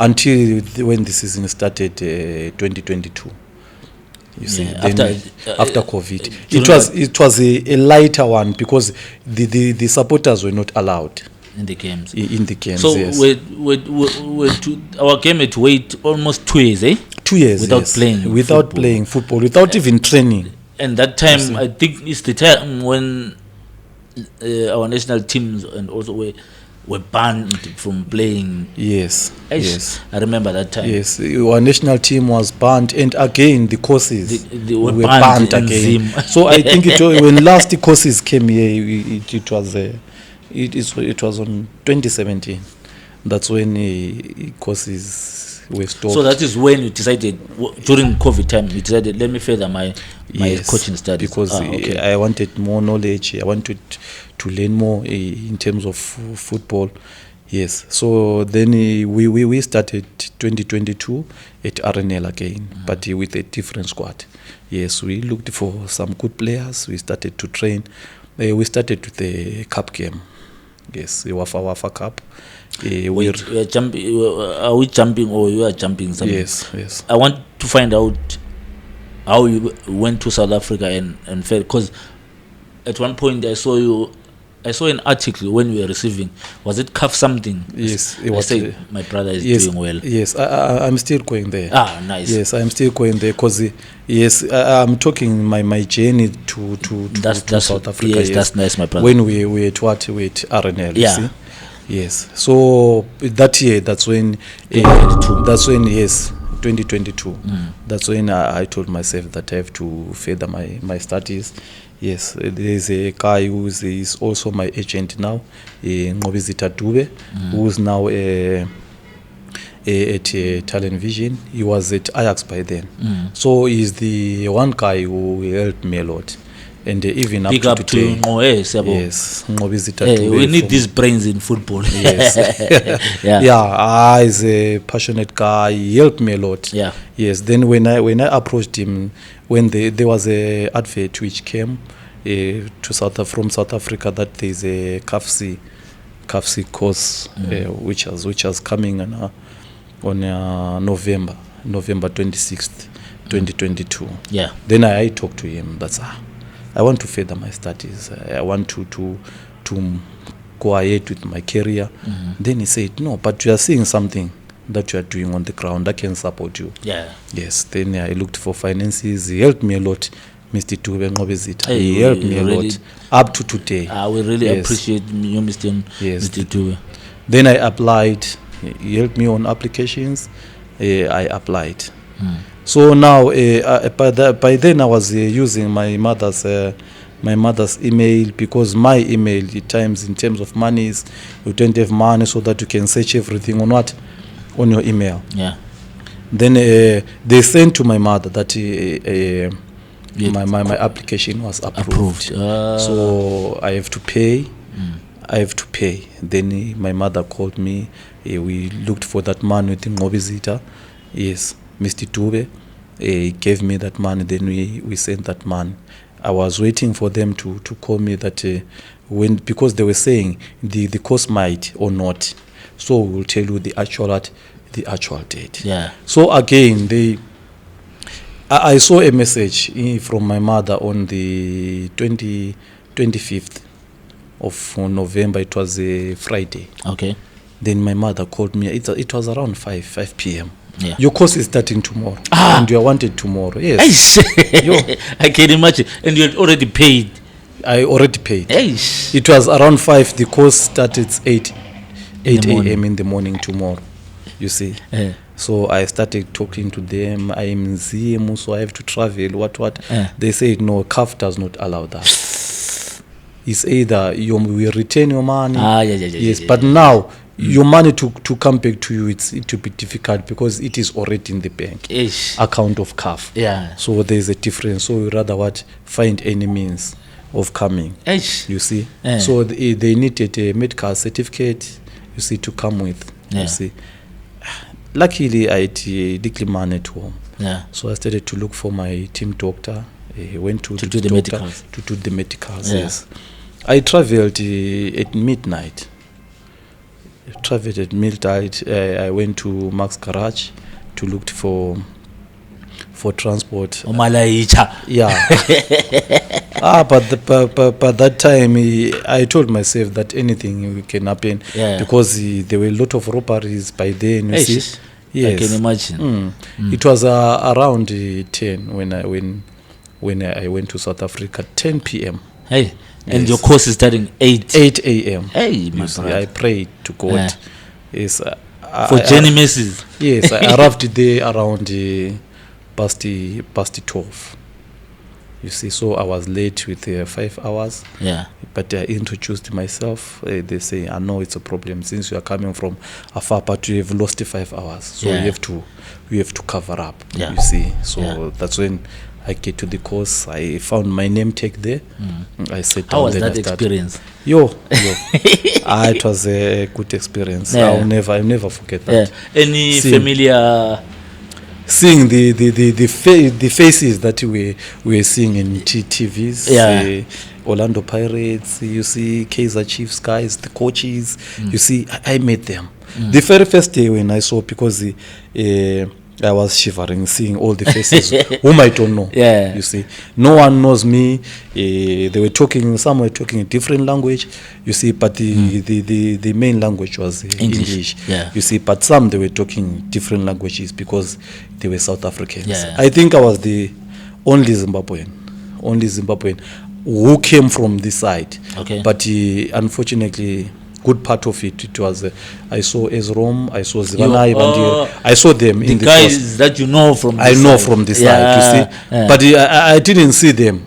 until when the season started, 2022. You see, Yeah, then after, after COVID, during it was a lighter one, because the supporters were not allowed in the games. in the games. So yes. our game had to wait almost 2 years, 2 years without yes. playing without football. playing football, without even training. And that time, I think it's the time when our national teams and also were banned from playing. Yes, yes. I remember that time. Yes, our national team was banned, and again the courses They were were banned banned in again. Zim. So I think when last the courses came here, it was on 2017. That's when courses were stopped. So that is when you decided, during COVID time, you decided, let me further my Yes, coaching studies. because Okay. I wanted more knowledge. I wanted to learn more in terms of football. Yes, so then we started 2022 at RNL again, but with a different squad. Yes, we looked for some good players. We started to train. We started with the cup game. Yes, the Wafa Cup. Wait, we are jumping. Are we jumping, or you are jumping something? Yes. I want to find out how you went to South Africa and felt, because at one point I saw an article when you were receiving. Was it CAF something? Yes, it I was. said, my brother is Yes, doing well. Yes, I'm still going there. Nice. Yes, I'm still going there, because yes, I'm talking my journey to That's South Africa. Yes, that's nice, my brother. When we at RNL, Yeah. you see? Yes. So that year, that's when 2022. That's when 2022. That's when I told myself that I have to further my studies. Yes, there's a guy who is also my agent now, Nkosilathi Nkomo, who's now at Talent Vision. He was at Ajax by then. So he's the one guy who helped me a lot. And even Big up up to to today. Nkomo, Siyabo. Yes, Nkosilathi Nkomo We need from- these brains in football. Yes. Yeah. He's a passionate guy. He helped me a lot. Yeah. Yes. Then when I approached him, when there was a advert which came from South Africa, that there's a CAF course which was coming on November 26th, 2022. Yeah. Then I talked to him. I want to further my studies. I want to go ahead with my career. Then he said, no, but you are seeing something that you are doing on the ground. I can support you. Yeah. Yes. Then I looked for finances. He helped me a lot. Mr. Tube Nkosilathi. Hey, He helped me a really- lot up to today. We really Yes. appreciate you, Mr. Yes. Mr. Tube. Then I applied. He helped me on applications. I applied. So now, by then I was using my mother's email, because my email at times, in terms of monies, you don't have money so that you can search everything on your email. Yeah. Then they sent to my mother that my application was approved. So I have to pay. Then my mother called me. We looked for that man with Nkosilathi. Yes, Mr. Tube. He gave me that money. Then we sent that man. I was waiting for them to call me that because they were saying the course might or not. so we'll tell you the actual date. Yeah. So again, I saw a message from my mother on the 25th of November. It was a Friday. Okay. Then my mother called me. It was around 5 p.m. Yeah. Your course is starting tomorrow, and you are wanted tomorrow. Yes. I can imagine. And you had already paid. I already paid. Eish. It was around 5. The course started 8 a.m. in the morning tomorrow. You see. Yeah. So I started talking to them. I am in Zim, so I have to travel. What? They said no, CAF does not allow that. It's either you will retain your money. Yes, but now your money to come back to you, it will be difficult because it is already in the bank account of CAF. Yeah. So there is a difference. So we rather find any means of coming. You see. So they needed a medical certificate. You see, to come with. You see. Luckily, I had little money at home. Yeah. So I started to look for my team doctor. I went to do the doctor medicals. to do the medicals. Yes. I traveled at midnight. I went to Max Garage to look for transport. Yeah. But that time I told myself that anything can happen because there were a lot of robberies by then. You see? Yes. I can imagine. It was around 10 when I went to South Africa. 10 p.m. Hey. And your course is starting 8 a.m. Hey, my brother. I prayed to God. Yes. For Jenny Messes. Yes, I arrived there around past 12. You see, so I was late with 5 hours. Yeah. But I introduced myself. They say, I know it's a problem since you are coming from afar, but you have lost 5 hours. So you have to cover up. Yeah. You see. So that's when I get to the course. I found my name tag there. I said, how was that experience? It was a good experience. I'll never forget that. Any familiar seeing the faces that we were seeing in TVs, Orlando Pirates, you see Kaizer Chiefs guys, the coaches, you see, I met them. The very first day when I saw, because I was shivering seeing all the faces whom I don't know. You see, no one knows me. They were talking, some were talking a different language, you see, but the main language was English. You see, but some they were talking different languages because they were South Africans. I think I was the only Zimbabwean who came from this side. But unfortunately, good part of it was I saw Ezrom, I saw Zivanai Bandiri. I saw them in the guys course. that you know from this I know side. from this side, you see. But I didn't see them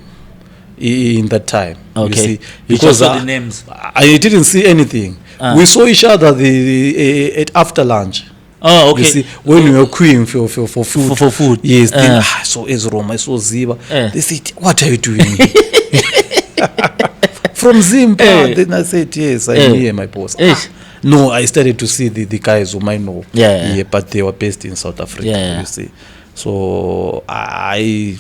in that time. You see, because you saw the names. I didn't see anything. We saw each other at after lunch. Oh, okay. You see, when we were queuing for food. For food. Yes. Then I saw Ezrom, I saw Ziva. They said, "What are you doing?" From Zimbabwe. Then I said, yes, I'm here, my boss. No, I started to see the guys whom I know. But they were based in South Africa, you see. So I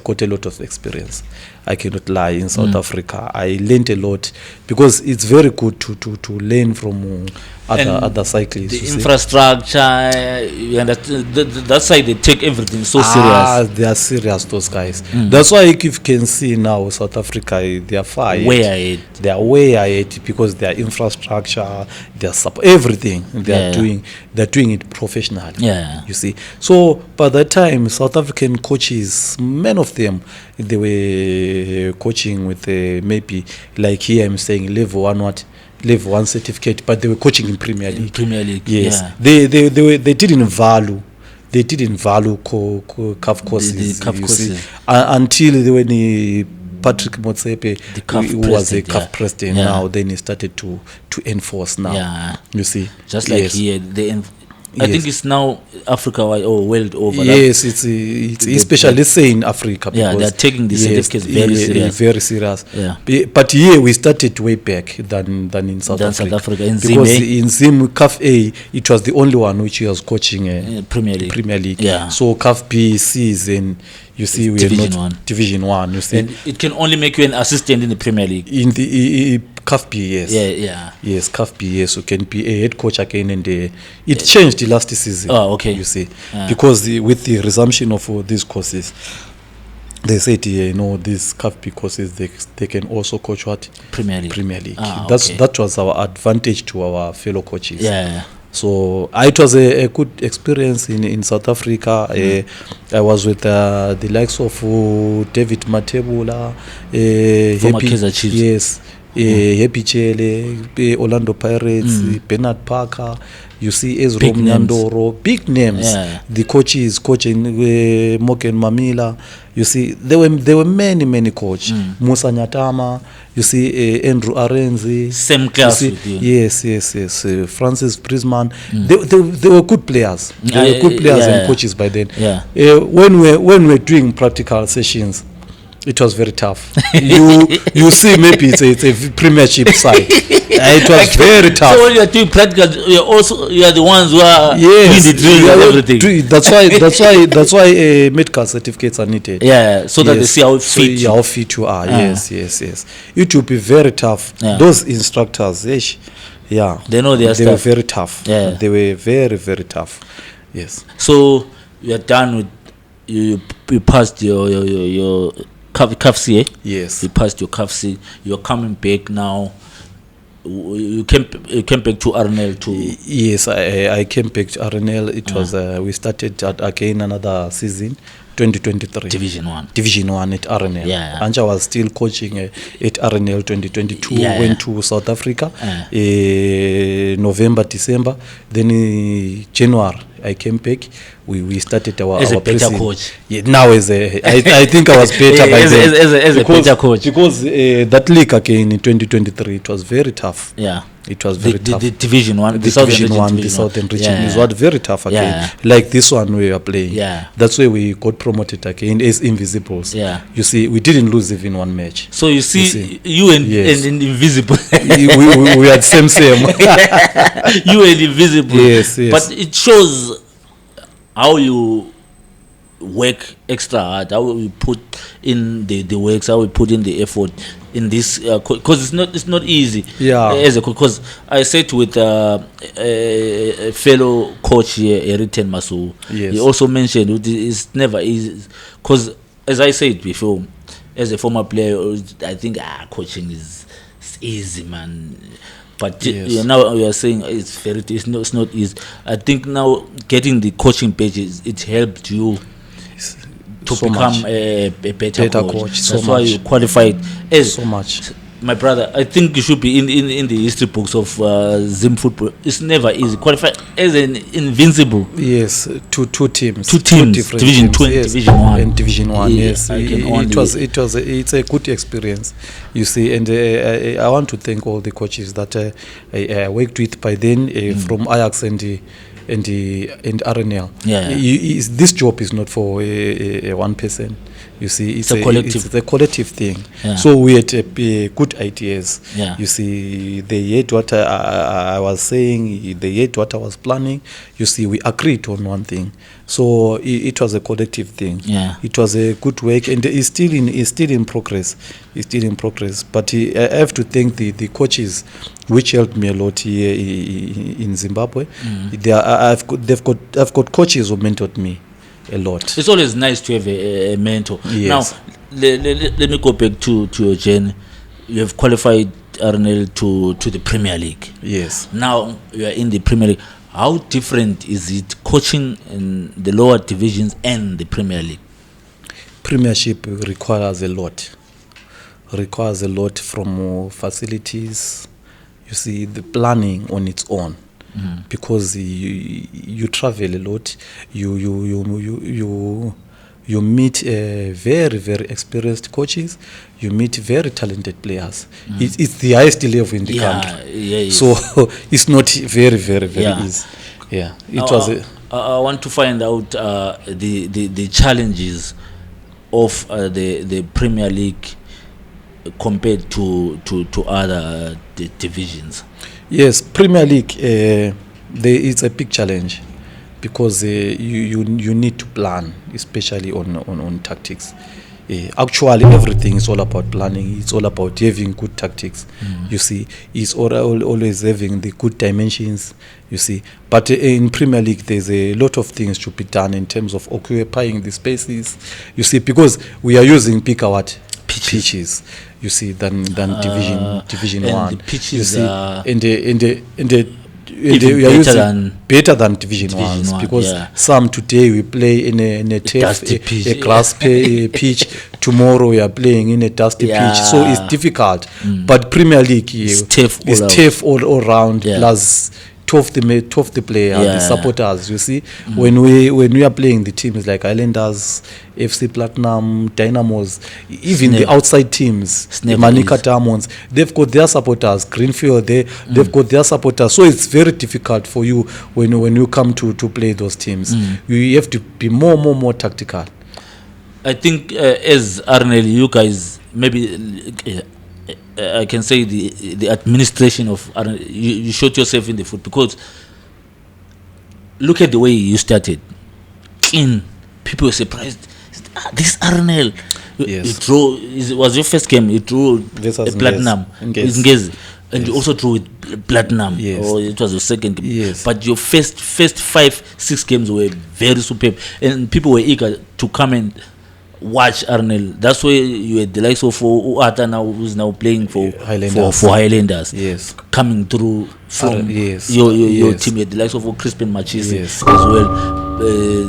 got a lot of experience. I cannot lie. In South Africa, I learned a lot because it's very good to learn from other cyclists. The infrastructure, you understand, that side they take everything so serious. They are serious, those guys. That's why if you can see now South Africa, they are far way ahead. They are way ahead because their infrastructure, their support, everything they are doing. They're doing it professionally. You see. So by that time, South African coaches, many of them, they were coaching with maybe like here I'm saying level 1 certificate, but they were coaching in Premier League. Yes, they didn't value CAF courses. You see, until when Patrick Motsepe, who was a CAF president now, then he started to enforce now. You see, just like here I think it's now Africa or world over. Yes, it's especially let's say in Africa. Because, they're taking the certificates very serious. Very serious. But here we started way back than in South Africa. In because in Zim CAF A, it was the only one which was coaching Premier League. So CAF B, C's, and you see we are not Division 1. You see, and it can only make you an assistant in the Premier League. In the CAF B, yes. Yeah. Yes, CAF B, yes. You can be a head coach again, and it changed the last season. Oh, okay. You see, because with the resumption of these courses, they said, these CAF B courses, they can also coach what? Premier League. Okay. That was our advantage to our fellow coaches. Yeah. So it was a good experience in South Africa. I was with the likes of David Matebula, Former Kaizer Chiefs. Yes, Happy Chele, Orlando Pirates, Bernard Parker. You see Ezra Nyandoro, big names. Yeah. The coaches coaching Moken Mamila. You see, there were many coaches. Musa Nyatama. You see Andrew Arenzi. Same class with you. Yes. Francis Prisman. They were good players. They were good players and coaches by then. Yeah. When we're doing practical sessions, it was very tough. You see, maybe it's a premiership side. It was very tough. So when you are doing practical, you are the ones who are doing the drills and everything. That's why medical certificates are needed. Yeah, so that they see how fit. How fit you are. Yes. It will be very tough. Yeah. Those instructors, they know their stuff. They were very tough. Yeah. They were very, very tough. Yes. So you are done with you passed your CAFC, eh? Yes. You passed your CAFC. You're coming back now. You came back to RNL too. Yes, I came back to RNL. It was we started again another season, 2023. Division 1 at RNL. Yeah. Anja was still coaching at RNL 2022. Went to South Africa. November, December. Then January I came back. We started our as a better preseason. coach. Yeah, now I think I was better by then. As a better coach. Because that league again in 2023, it was very tough. Yeah. It was very tough. The Division 1, the Southern region is what very tough again. Yeah. Like this one we are playing. Yeah. That's why we got promoted again as Invisibles. Yeah. You see, we didn't lose even one match. So you see you and Invisible. we had same. You and Invisible. Yes. But it shows how you work extra hard, how we put in the works, how we put in the effort in this, because it's not easy. Yeah. As a because I said with a fellow coach here, Eritan Masu. Yes. He also mentioned it's never easy because, as I said before, as a former player, I think coaching is easy, man. But now we are saying it's not easy. I think now getting the coaching pages, it helped you to become a better coach. That's why you qualified as so much. My brother, I think you should be in the history books of Zim football. It's never easy. Qualify as an invincible. Yes, two teams. Two different Division 2 and yes. Division 1. And Division 1, yes. It's a good experience, you see. And I want to thank all the coaches that I worked with by then, from Ajax and RNL. This job is not for one person. You see, it's a collective thing. Yeah. So we had good ideas. Yeah. You see, they heard what I was saying. They heard what I was planning. You see, we agreed on one thing. So it was a collective thing. Yeah. It was a good work, and it's still in progress. It's still in progress. But I have to thank the coaches, which helped me a lot here in Zimbabwe. I've got coaches who mentored me a lot. It's always nice to have a mentor. Yes. Now, let me go back to your journey. You have qualified RNL to the Premier League. Yes. Now you are in the Premier League. How different is it coaching in the lower divisions and the Premier League? Premiership requires a lot. Requires a lot from facilities. You see, the planning on its own. Because you travel a lot, you meet very, very experienced coaches, you meet very talented players. It's the highest level in the country. So it's not very, very, very easy. Yeah, I want to find out the challenges of the Premier League compared to other divisions. Yes, Premier League, it's a big challenge because you need to plan, especially on tactics. Actually, everything is all about planning. It's all about having good tactics. You see, it's always having the good dimensions. You see, but in Premier League, there's a lot of things to be done in terms of occupying the spaces. You see, because we are using bigger what pitches. You see, than Division and One. the pitches you see, are in the even we are better using than better than Division Division Ones One, because yeah. some today we play in a turf, dusty pitch, a grass pitch. Tomorrow we are playing in a dusty pitch, so it's Yeah. difficult. But Premier League It's tough all is out. tough all round. Yeah. Plus tough the player, Yeah. the supporters. You see, when we are playing the teams like Islanders, FC Platinum, Dynamos, even Snap. the outside teams, the Snap Manica is- Diamonds, they've got their supporters. Greenfield, they've got their supporters. So it's very difficult for you when you come to play those teams. You have to be more tactical. I think as Arnel, you guys maybe I can say the administration of Arnel, you shot yourself in the foot because look at the way you started. Clean, people were surprised. This Arnel, Yes. you drew. It was your first game. You drew Versus a platinum, Ngezi. Ngezi. And Yes. you also drew with platinum. Yes. Or it was your second game. Yes. But your first 5-6 games were very superb, and people were eager to come and watch Arnel. That's why you had the likes of Uata now, who's now playing for Highlanders. for Highlanders. Yes. Coming through from Yes. your Yes. team. You had the likes of Crispin Machisi Yes. as well.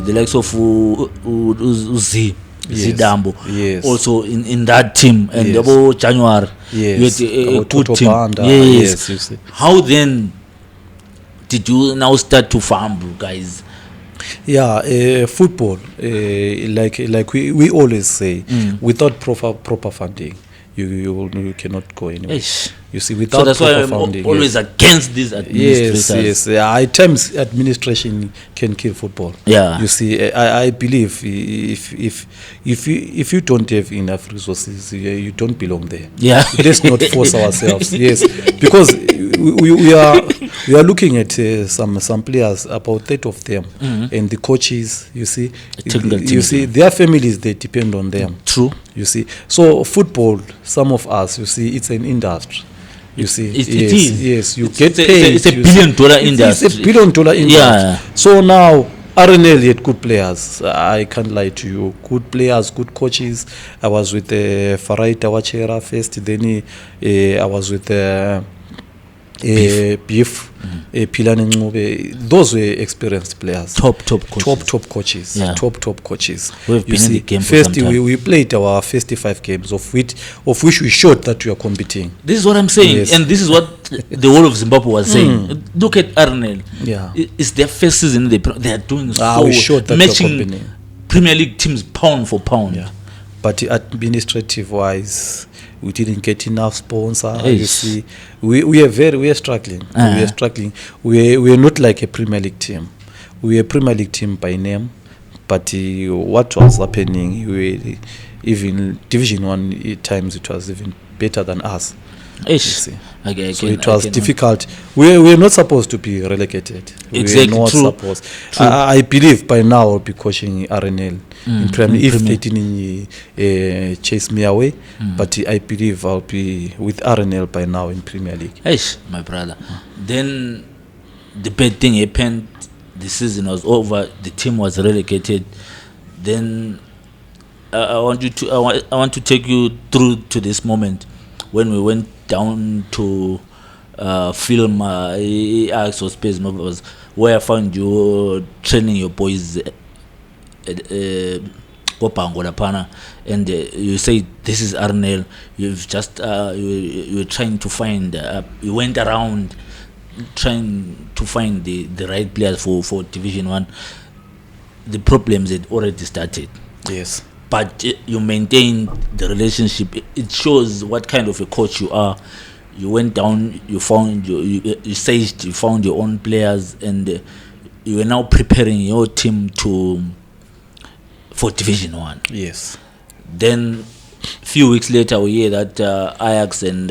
The likes of Uzi. Yes. Zidambo, Yes. also in that team, and Yes. about January, Yes. you had a About good Toto team. Banda. Yes. Yes, you see. How then did you now start to fumble, guys? Yeah, football, like we always say, without proper funding, you cannot go anywhere. Eish. You see, without So that's why proper I'm funding, always against these administrators. yes. At times, administration can kill football. Yeah. You see, I believe if you don't have enough resources, you don't belong there. Yeah. Let's not force ourselves. Yes, because we are looking at some players, about 30 of them, and the coaches. You see, technical team, you see their families, they depend on them. True. You see, so football, some of us, you see, it's an industry. You see, It yes, is. yes, you It's- get it's a- paid. it's a you billion-dollar see. industry. It's a billion-dollar industry. Yeah. So now, RNL had good players. I can't lie to you. Good players, good coaches. I was with Farai Tawachera first. Then I was with Beef, Pilani Ngube. Those were experienced players. Top coaches. Top coaches. Yeah. Top coaches. We've You been in see, the game for first some time. we played our 55 games, of which we showed that we are competing. This is what I'm saying, Yes. and this is what the whole of Zimbabwe was saying. Look at Arnel. Yeah. It's their first season. They are doing We showed that matching we're competing. Premier League teams pound for pound. Yeah. But administrative wise, we didn't get enough sponsor. Eish. You see, we are struggling. We are struggling. We are not like a Premier League team. We are a Premier League team by name, but what was happening? Even Division One at times it was even better than us. Eish. see. So It was difficult. We were not supposed to be relegated. Exactly, We were not true. supposed. True. I believe by now I'll be coaching RNL in Premier. in If Premier. they didn't chase me away, but I believe I'll be with RNL by now in Premier League. Eish, my brother. Then the bad thing happened. The season was over. The team was relegated. Then I want to take you through to this moment when we went down to film Axo Space Movies, where I found you training your boys Kopango Lapana, and you say this is Arnel. You've just you were trying to find. You went around trying to find the right players for Division One. The problems had already started, Yes. but you maintained the relationship. It shows what kind of a coach you are. You went down, you found you saged, you found your own players, and you are now preparing your team for Division One. Yes. Then few weeks later we hear that Ajax and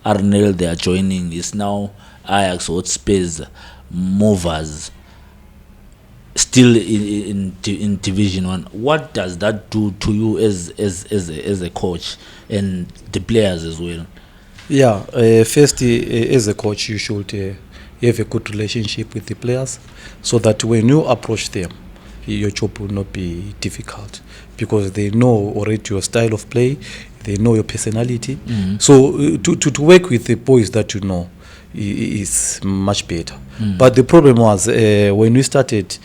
Arnel, they are joining. It's now Ajax Hotspurs Movers. still in Division 1. What does that do to you as a coach and the players as well? Yeah, first, as a coach, you should have a good relationship with the players, so that when you approach them, your job will not be difficult, because they know already your style of play, they know your personality. So to work with the boys that you know is much better. But the problem was, when we started,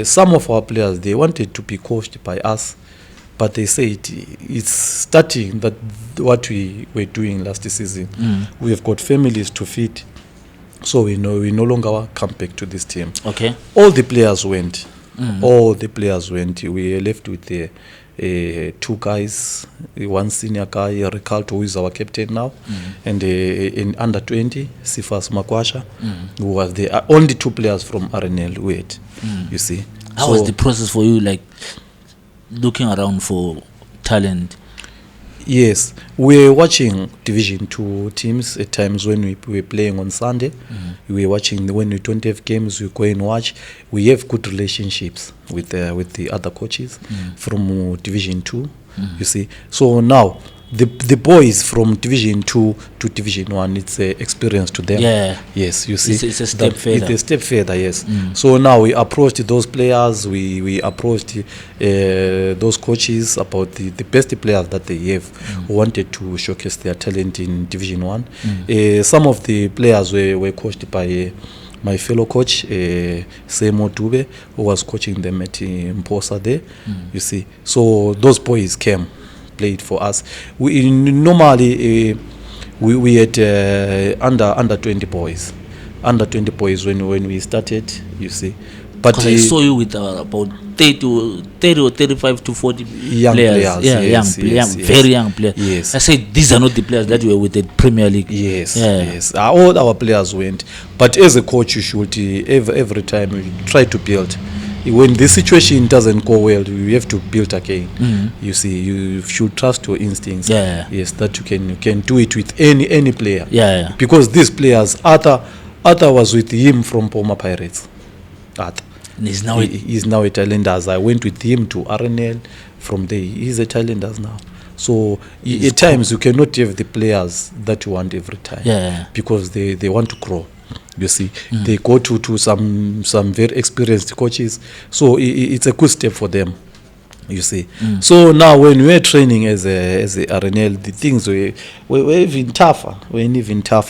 some of our players, they wanted to be coached by us, but they said it's starting that what we were doing last season. We have got families to feed, so we no longer come back to this team. Okay. All the players went. All the players went. We were left with two guys, one senior guy, Ricardo, who is our captain now, and in under 20, Sifas Makwasha, who was the only two players from RNL who had, you see. How was the process for you, like looking around for talent? Yes, we were watching Division 2 teams at times when we were playing on Sunday. We were watching when we don't have games, we go and watch. We have good relationships with the other coaches from Division 2, you see. So now, the boys from Division 2 to Division 1, it's an experience to them. Yeah. Yes, you see. It's a step further. It's a step further, yes. So now we approached those players, we approached those coaches about the best players that they have, who wanted to showcase their talent in Division 1. Some of the players were coached by my fellow coach, Semo Dube, who was coaching them at Mposa there, you see. So those boys came, played for us. We normally we had under 20 boys, when we started, you see. But Because I saw you with about 30 or 35 to 40 young players. players, Yeah, yes, yes. very young players. Yes. I said these are not the players that were with the Premier League. Yes, Yeah. yes. All our players went. But as a coach, you should every time you try to build. When the situation doesn't go well, you have to build again. You see, you should trust your instincts. Yeah. Yes, that you can do it with any player. Yeah. Because these players, Arthur was with him from Poma Pirates. Arthur. And he's now He's now a Thailanders. I went with him to RNL. From there, he's a Thailanders now. So at times you cannot have the players that you want every time. Yeah. Because they want to grow. You see, they go to some very experienced coaches. So it's a good step for them. You see. So now when we were training as a RNL, the things were even tougher.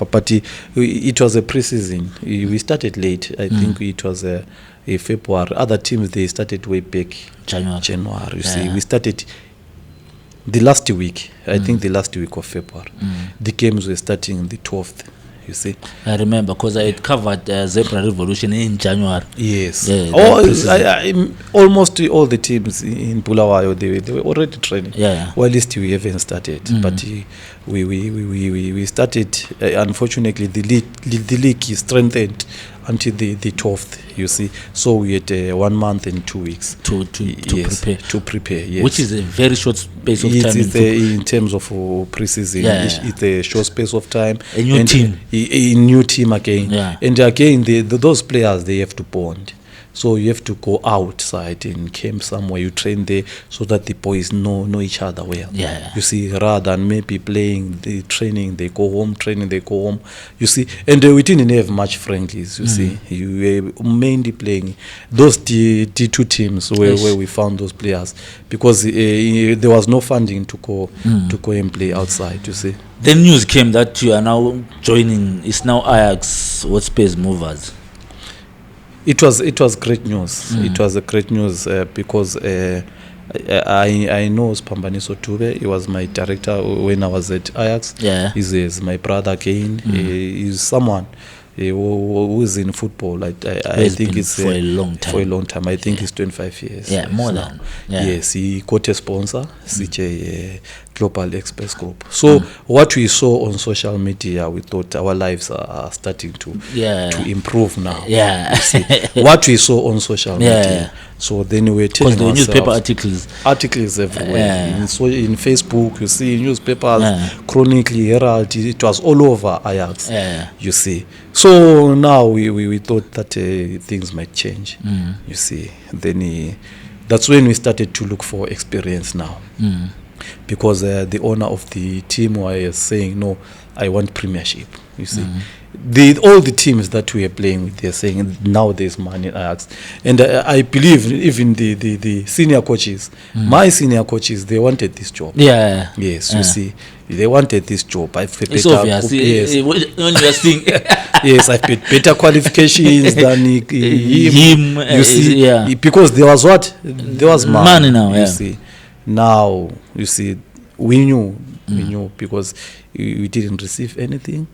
But it was a pre-season. We started late. I think it was a February. Other teams, they started way back January. You see, we started the last week. I think the last week of February. The games were starting the 12th. You see, I remember because I had covered Zebra Revolution in January. Yes. Yeah, almost all the teams in Bulawayo, they were already training. Yeah. Well, at least we haven't started, but we started. Unfortunately, the league is strengthened until the 12th. You see, so we had 1 month and 2 weeks to prepare. Yes. Which is a very short space of time. In terms of pre-season, it's a short space of time. A new team. A new team again. Yeah. And again, those players, they have to bond. So you have to go outside and camp somewhere. You train there so that the boys know each other well. Yeah. You see, rather than maybe playing, the training, they go home, training, they go home. You see, and we didn't have much friendlies. You see, you were mainly playing those D2 teams where we found those players, because there was no funding to go and play outside. You see. Then news came that you are now joining. It's now Ajax Hotspur Movers. It was great news. It was a great news because I know Spambaniso Tube. He was my director when I was at Ajax. Yeah. He's my brother again. He's someone who is in football. I think it's for a long time. For a long time. I think it's 25 years. Yeah, more than. Yeah. Yes, he got a sponsor, CJ Global Express Group. So what we saw on social media, we thought our lives are starting to improve now. Yeah. What we saw on social media. So then we were telling Because the newspaper ourselves, articles everywhere. Yeah. So in Facebook, you see newspapers, Yeah. Chronically, Herald, it was all over Ajax. Yeah. You see. So now we thought that things might change. You see. Then that's when we started to look for experience now. Because the owner of the team was saying, no, I want premiership. You see, all the teams that we are playing with, they're saying now there's money in Ajax, and I believe even the senior coaches, my senior coaches, they wanted this job. Yeah. Yes, you see, they wanted this job. I've It's better, obvious. yes, When you are seeing yes, I've paid better qualifications than him. Him, You see, yeah. because there was what? There was Money now, You yeah. see, now you see, we knew because we didn't receive anything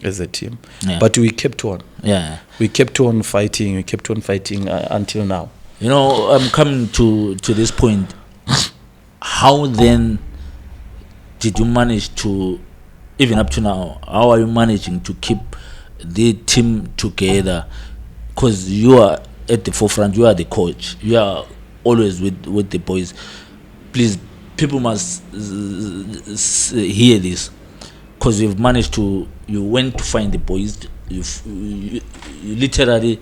as a team, but we kept on. Yeah. We kept on fighting. We kept on fighting until now. You know, I'm coming to this point. How then did you manage to, even up to now, how are you managing to keep the team together? Because you are at the forefront, you are the coach, you are always with the boys. Please, people must hear this, because you've managed to, you went to find the boys, you literally,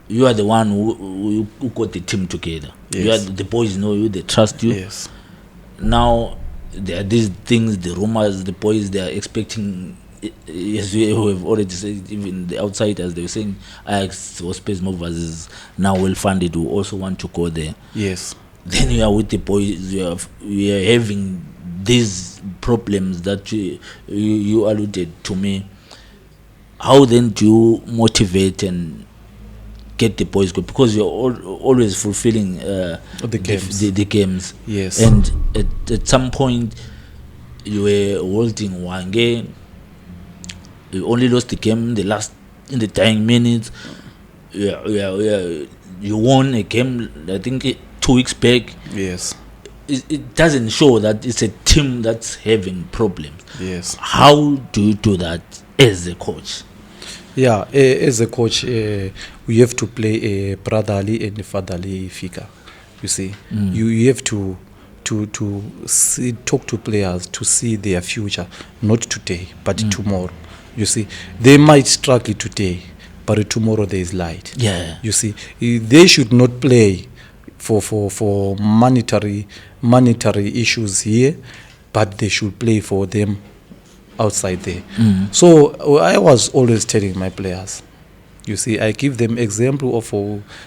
you are the one who got the team together. Yes. You are, the boys know you, they trust you. Yes. Now there are these things, the rumors, the boys, they are expecting, as we have already said, even the outsiders, they were saying Ajax or Space Movers is now well funded, who also want to go there. Yes. Then you are with the boys, we are having these problems that you alluded to me. How then do you motivate and get the boys good? Because you're always fulfilling The games. The games. Yes. And at some point you were holding one game, you only lost the game in the dying minutes. You won a game, I think 2 weeks back. Yes. It doesn't show that it's a team that's having problems. Yes. How do you do that as a coach? Yeah, as a coach, we have to play a brotherly and a fatherly figure. You see, you have to see, talk to players to see their future, not today but tomorrow. You see, they might struggle today, but tomorrow there is light. Yeah. You see, they should not play for monetary issues here, but they should play for them outside there. So I was always telling my players, you see, I give them example of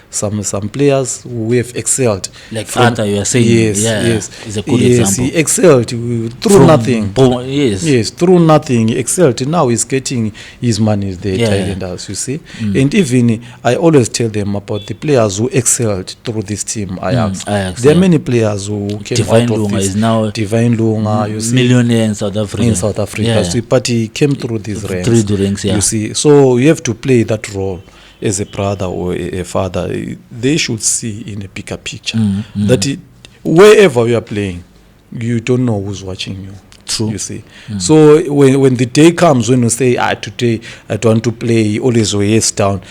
some players who have excelled. Like Arthur, you are saying. Yes, is a good yes, example. he excelled through From nothing. Yes. Through nothing, he excelled. Now he's getting his money there, Thailanders, you see. And even I always tell them about the players who excelled through this team, Ajax. There are many players who came Divine out of Lunga this. is now Divine Lunga, you see. Millionaire in South Africa. In South Africa, Yeah. see, but he came through these ranks. Through the ranks, yeah. You see, so you have to play that role as a brother or a father. They should see in a bigger picture that wherever you are playing, you don't know who's watching you. True. You see, so when the day comes when you say, today I don't want to play, always weighs down,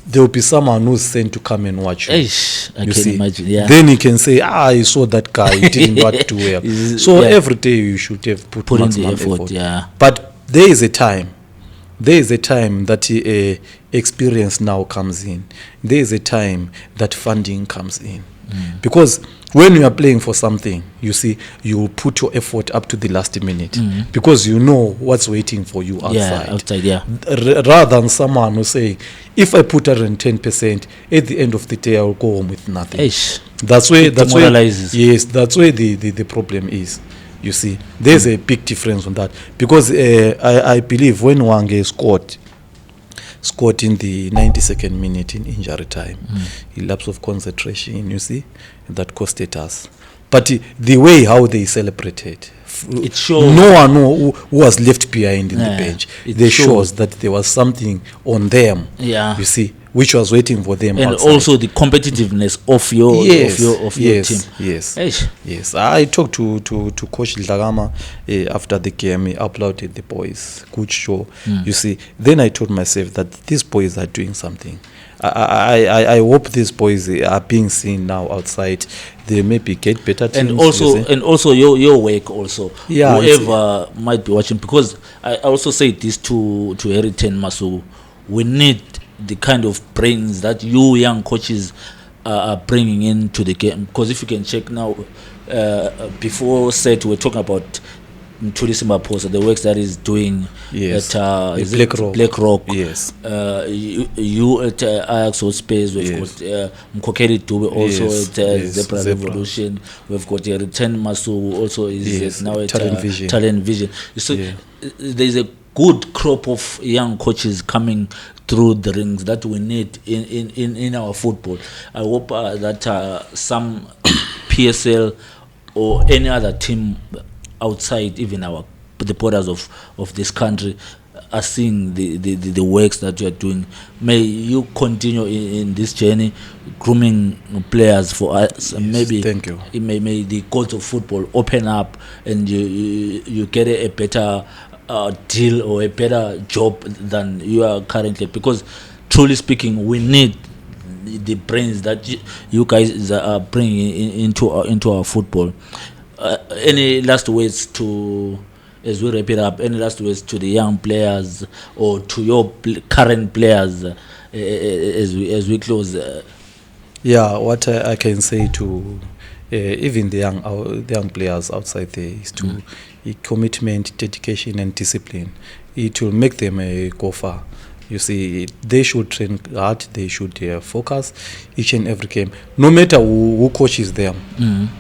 there will be someone who's sent to come and watch you. I You can see, imagine. Yeah. then he can say, I saw that guy, he didn't want to well. So every day you should have put in the maximum effort. Yeah. But there is a time that experience now comes in. There is a time that funding comes in. Because when you are playing for something, you see, you put your effort up to the last minute because you know what's waiting for you outside. Yeah, outside, yeah. Rather than someone who say, if I put 110%, at the end of the day I will go home with nothing. That's where the problem is. You see, there's a big difference on that, because I believe when Wange scored in the 92nd minute in injury time, a lapse of concentration, you see, that costed us. But the way how they celebrated, it shows no one who was left behind in the bench. They shows that there was something on them. Yeah. You see, which was waiting for them. And outside. Also the competitiveness of your team. Yes. I talked to Coach Dlagama after the game. He uploaded the boys. Good show. You see, then I told myself that these boys are doing something. I hope these boys are being seen now outside. They maybe get better teams. And also your work also. Yeah, whoever might be watching, because I also say this to Heriton Masu, we need the kind of brains that you young coaches are bringing into the game. Because if you can check now, before set we're talking about Nkosilathi Nkomo, the works that he's doing yes. at is Black Rock. Yes. You at Ajax Space, we've got Nkosilathi Nkomo also at Zebra Revolution. We've got Return Masu also is now at Talent Vision. So there's a good crop of young coaches coming through the rings that we need in our football. I hope that some PSL or any other team outside even the borders of this country are seeing the works that you are doing. May you continue in this journey, grooming players for us. Yes, maybe thank you. May the courts of football open up and you get a better deal or a better job than you are currently, because truly speaking we need the brains that you guys are bringing into our football. Any last words to, as we wrap it up, any last words to the young players or to your current players as we close? Yeah, what I can say to even the young players outside there is to commitment, dedication and discipline. It will make them go far. You see, they should train hard, they should focus each and every game, no matter who coaches them.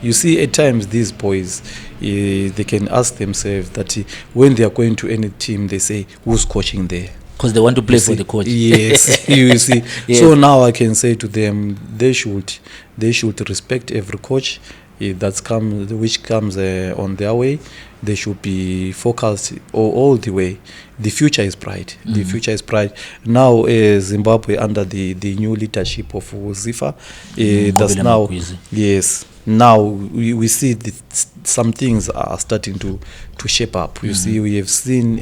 You see, at times these boys, they can ask themselves that when they are going to any team, they say, who's coaching there? Because they want to play for the coach. Yes, you see. Yes. So now I can say to them, they should respect every coach which comes on their way. They should be focused all the way. The future is bright. The future is bright. Now Zimbabwe under the new leadership of Zifa, that's now yes. Now we see some things are starting to shape up. You see, we've seen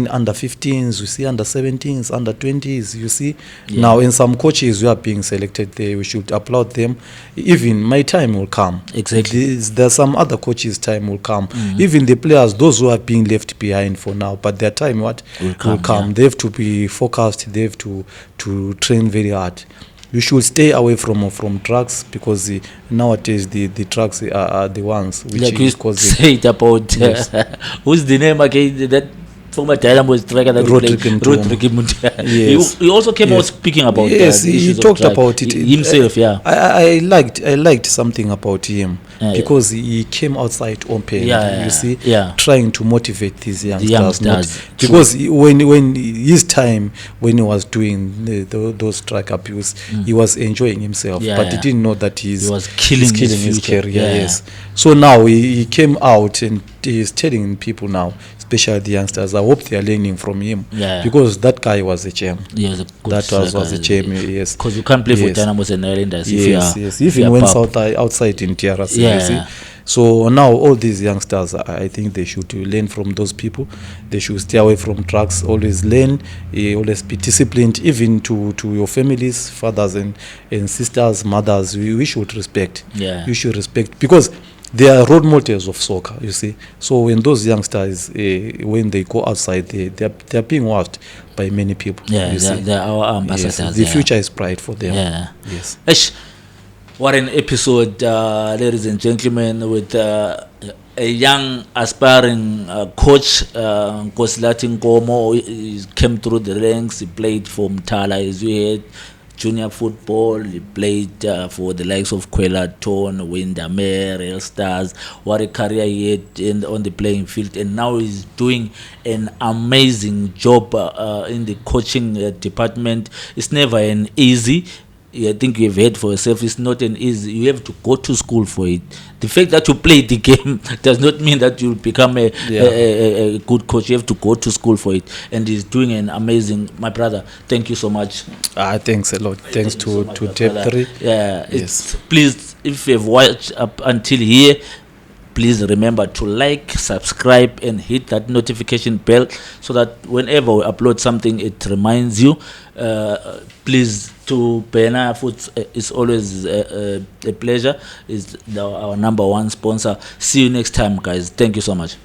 under 15s, we see under 17s, under 20s. You see, now in some coaches who are being selected there, we should applaud them. Even my time will come. Exactly. There's some other coaches' time will come. Even the players, those who are being left behind for now, but their time will come. Yeah. They have to be focused. They have to train very hard. You should stay away from drugs, because nowadays the drugs are the ones which like is causing. Say it about who's the name again? That former Dynamo striker that Rodrigo. Yes. He also came out speaking about he talked about it himself. I liked something about him because he came outside open. You see, trying to motivate these youngsters. Because when his time when he was doing those drug abuse, he was enjoying himself, but he didn't know that he was killing his career. Yes. So now he came out and he is telling people now, especially the youngsters, I hope they are learning from him, because that guy was a gem. That was a gem. Yes, because you can't play for Dynamos and Islanders. Yes. Even went outside in TRC. You see? So now all these youngsters, I think they should learn from those people. They should stay away from drugs. Always learn. Always be disciplined. Even to your families, fathers and sisters, mothers. We should respect. You should respect, because they are role models of soccer, you see. So when those youngsters, when they go outside, they are being watched by many people. They're our ambassadors. Yes. The future is bright for them. Yes. What an episode, ladies and gentlemen, with a young aspiring coach, Nkosilathi Nkomo. He came through the ranks. He played for Mthala, as we heard, junior football. He played for the likes of Kwelaton, Windermere, Real Stars. What a career he had on the playing field, and now he's doing an amazing job in the coaching department. It's never an easy. I think you've heard for yourself, it's not an easy. You have to go to school for it. The fact that you play the game does not mean that you'll become a good coach. You have to go to school for it, and he's doing an amazing. My brother, thank you so much. Thanks a lot. Thanks to Tep 3. Please, if you've watched up until here, please remember to like, subscribe, and hit that notification bell so that whenever we upload something, it reminds you. Please, to Pena Foods, it's always a pleasure. It's our number one sponsor. See you next time, guys. Thank you so much.